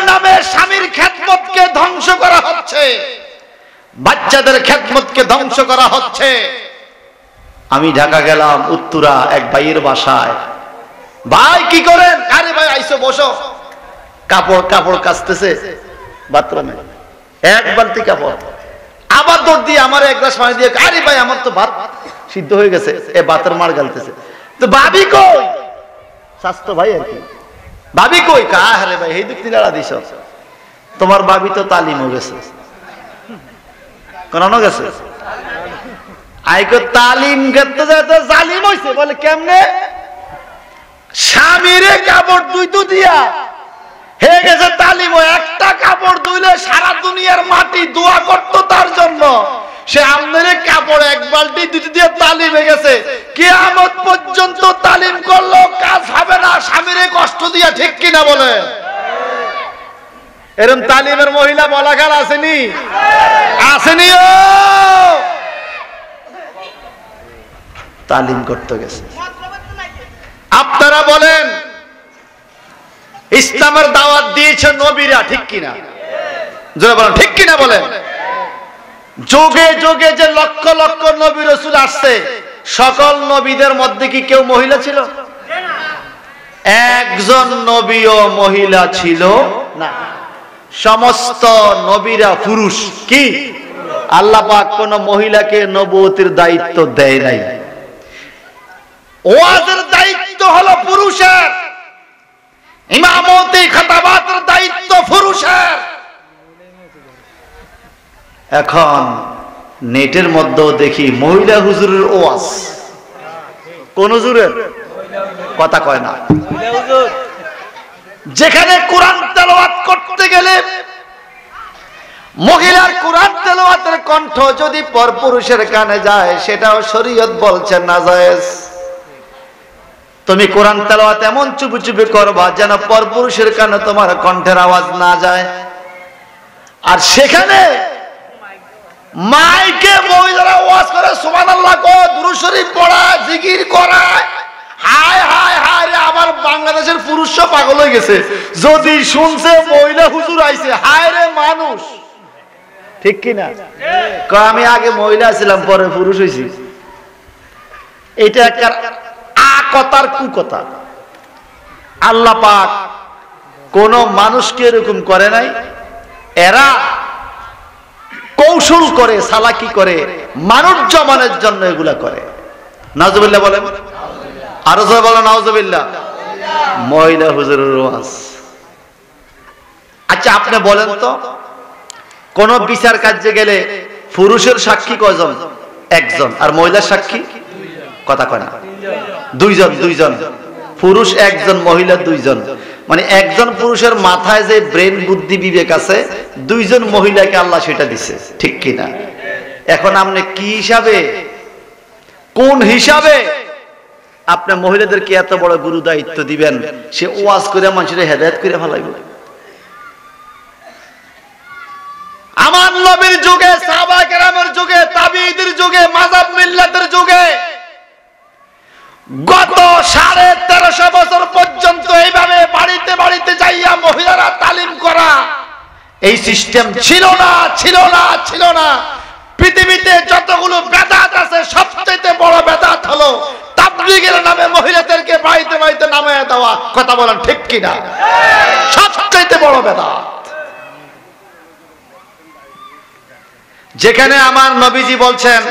নামে স্বামীর খেদমতকে ধ্বংস করা হচ্ছে, বাচ্চাদের খেদমতকে ধ্বংস করা হচ্ছে। আমি ঢাকা গেলাম, উত্তরা এক ভাইয়ের বাসায়। ভাই কি করেন? আরে ভাই আইসো বসো। কাপড় কাচতেছে বাথরুমে, 1 বালতি কাপড়। আবার দৌড় দিয়ে আমার 1 গ্লাস পানি দিয়ে, আরে ভাই আমার তো ভাত সিদ্ধ হয়ে গেছে, এ ভাতের মার গালতেছে। তো ভাবি কই? স্বাস্থ্য ভাই আর কি, ভাবি কই? আরে ভাই এই দিক তিনারা দিছ, তোমার ভাবি তো তালিম হয়ে গেছে। কোন গেছে আইকো তালিম গেতে যেতে জালিম হইছে। বলে কেমনে? স্বামীরে কাপড় ধুইতো দিয়া হয়ে গেছে তালিম। একটা কাপড় ধুইলে সারা দুনিয়ার মাটি দোয়া করতো তার জন্য। সে আমনের কাপড় 1 বালতি দুটি দিয়ে তালিম হয়ে গেছে, কিয়ামত পর্যন্ত তালিম করলো কাজ হবে না, স্বামীরে কষ্ট দিয়া, ঠিক কিনা বলে? এরকম তালিমের মহিলা বলাকার আসেনি? আসেনি? ও তালিম করতে গেছে। আপনারা বলেন ইসলামের দাওয়াত দিয়েছে নবীরা, ঠিক কিনা? জোরে বলেন ঠিক কিনা বলেন। যুগে যুগে যে লক্ষ লক্ষ নবী রাসূল আসছে, সকল নবীদের মধ্যে কি কেউ মহিলা ছিল? একজন নবীও মহিলা ছিল না। সমস্ত নবীরা পুরুষ। কি আল্লাহ পাক কোন মহিলাকে নবুয়তের দায়িত্ব দেয় নাই। ওয়াজের দায়িত্ব হলো পুরুষের, ইমামতি খাতাবাতের দায়িত্ব পুরুষের। এখন নেটের মধ্যেও দেখি মহিলা হুজুরের ওয়াজ। কোন হুজুরের? কথা কয় না। যেখানে কোরআন তেলাওয়াত করতে গেলে মহিলার কোরআন তেলাওয়াতের কণ্ঠ যদি পরপুরুষের কানে যায় সেটাও শরীয়ত বলছে নাজায়েজ। তুমি কোরআন তেলাওয়াত এমন চুপি চুপি করবা যেন পরপুরুষের কানে তোমার কণ্ঠের আওয়াজ না যায়। আর সেখানে মাইকে মহিলারা ওয়াজ করে সুবহানাল্লাহ কো, দুরূদ শরীফ পড়া, জিকির করা, হায় হায় হায় রে, আমার বাংলাদেশের পুরুষরা পাগল হয়ে গেছে যদি শুনছে মহিলা হুজুর আইছে, হায় রে মানুষ, ঠিক কি না? আমি আগে মহিলা ছিলাম পরে পুরুষ হইছি, এটা একটা আকতার কুকথা। আল্লাহ পাক কোন মানুষকে এরকম করে নাই, এরা কৌশল করে, চালাকি করে, মানুষ জমানের জন্য এগুলা করে। নাউজুবিল্লাহ বলেন, আরো জোরে বলেন নাউজুবিল্লাহ। মহিলা হুজুরের ওয়াজ। আচ্ছা আপনি বলেন তো, কোন বিচার কার্যে গেলে পুরুষের সাক্ষী কয়জন? একজন। আর মহিলার সাক্ষী কথা কয় না, দুইজন। দুইজন পুরুষ একজন, মহিলা দুইজন। মানে একজন পুরুষের মাথায় যে ব্রেন বুদ্ধি বিবেক আছে, দুইজন মহিলাকে আল্লাহ সেটা দিছে, ঠিক কিনা? এখন আপনি কি হিসাবে, কোন হিসাবে আপনি মহিলাদেরকে এত বড় গুরু দায়িত্ব দিবেন? সে ওয়াজ করে মানুষের হেদায়েত করে ফেলাইবে। আমার নবীর যুগে, সাহাবায়ে কেরামের যুগে, তাবিঈদের যুগে, মাযহাব মিল্লাতের যুগে গত 1350 বছর পর্যন্ত এইভাবে বাড়িতে বাড়িতে যাইয়া মহিলারা তালিম করা এই সিস্টেম ছিল না, ছিল না, ছিল না। পৃথিবীতে যতগুলো বেদাত আছে সবচেয়ে বড় বেদাত হলো তাবলীগের নামে মহিলাদেরকে বাড়িতে বাড়িতে নামায়া দেওয়া। কথা বলেন ঠিক কিনা? সবচেয়ে বড় বেদাত। যেখানে আমার নবীজি বলছেন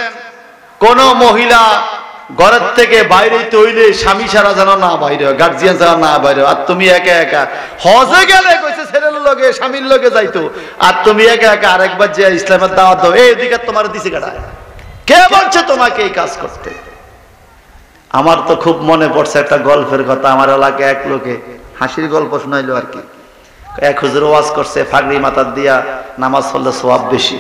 কোন মহিলা ঘরের থেকে বাইরে তৈলে স্বামী ছাড়া যেন না বাইরে, গার্জিয়ান ছাড়া না বাইরে। আর তুমি একা একা হজে গেলে কইছে ছেলের লগে স্বামীর লগে যাইতো, আর তুমি একা একা আরেকবার যে ইসলামের দাওয়াত দাও, এই দিকে তোমার দিছে কাটা। কে বলছে তোমাকে এই কাজ করতে? আমার তো খুব মনে পড়ছে একটা গল্পের কথা। আমার এলাকায় এক লোকে হাসির গল্প শোনাইলো আর কি। এক হুজুর ওয়াজ করছে, ফাগড়ি মাথার দিয়া নামাজ পড়লে সওয়াব বেশি।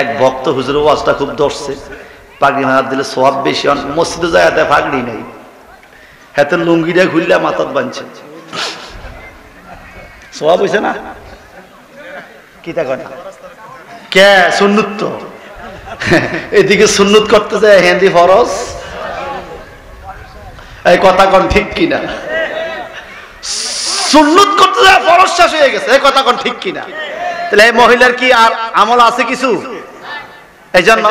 এক ভক্ত হুজুর ওয়াজটা খুব ধরছে, পাগড়ি মাথার দিলে সওয়াব বেশি। মসজিদে যায় হাতে পাগড়ি নেই, হাতে লুঙ্গিটা ঘুরলে মাথাত বাঁধছে, সওয়াব হইছে না? কি তা কয় কে সুন্নত তো এদিকে সুন্নত করতে যায় হিন্দি ফরজ। এই কথা কোন ঠিক কিনা? সুন্নত করতে যায় ফরজ শেষ হয়ে গেছে, এই কথা কোন ঠিক কিনা? তাহলে এই মহিলার কি আর আমল আছে কিছু? এই জন্য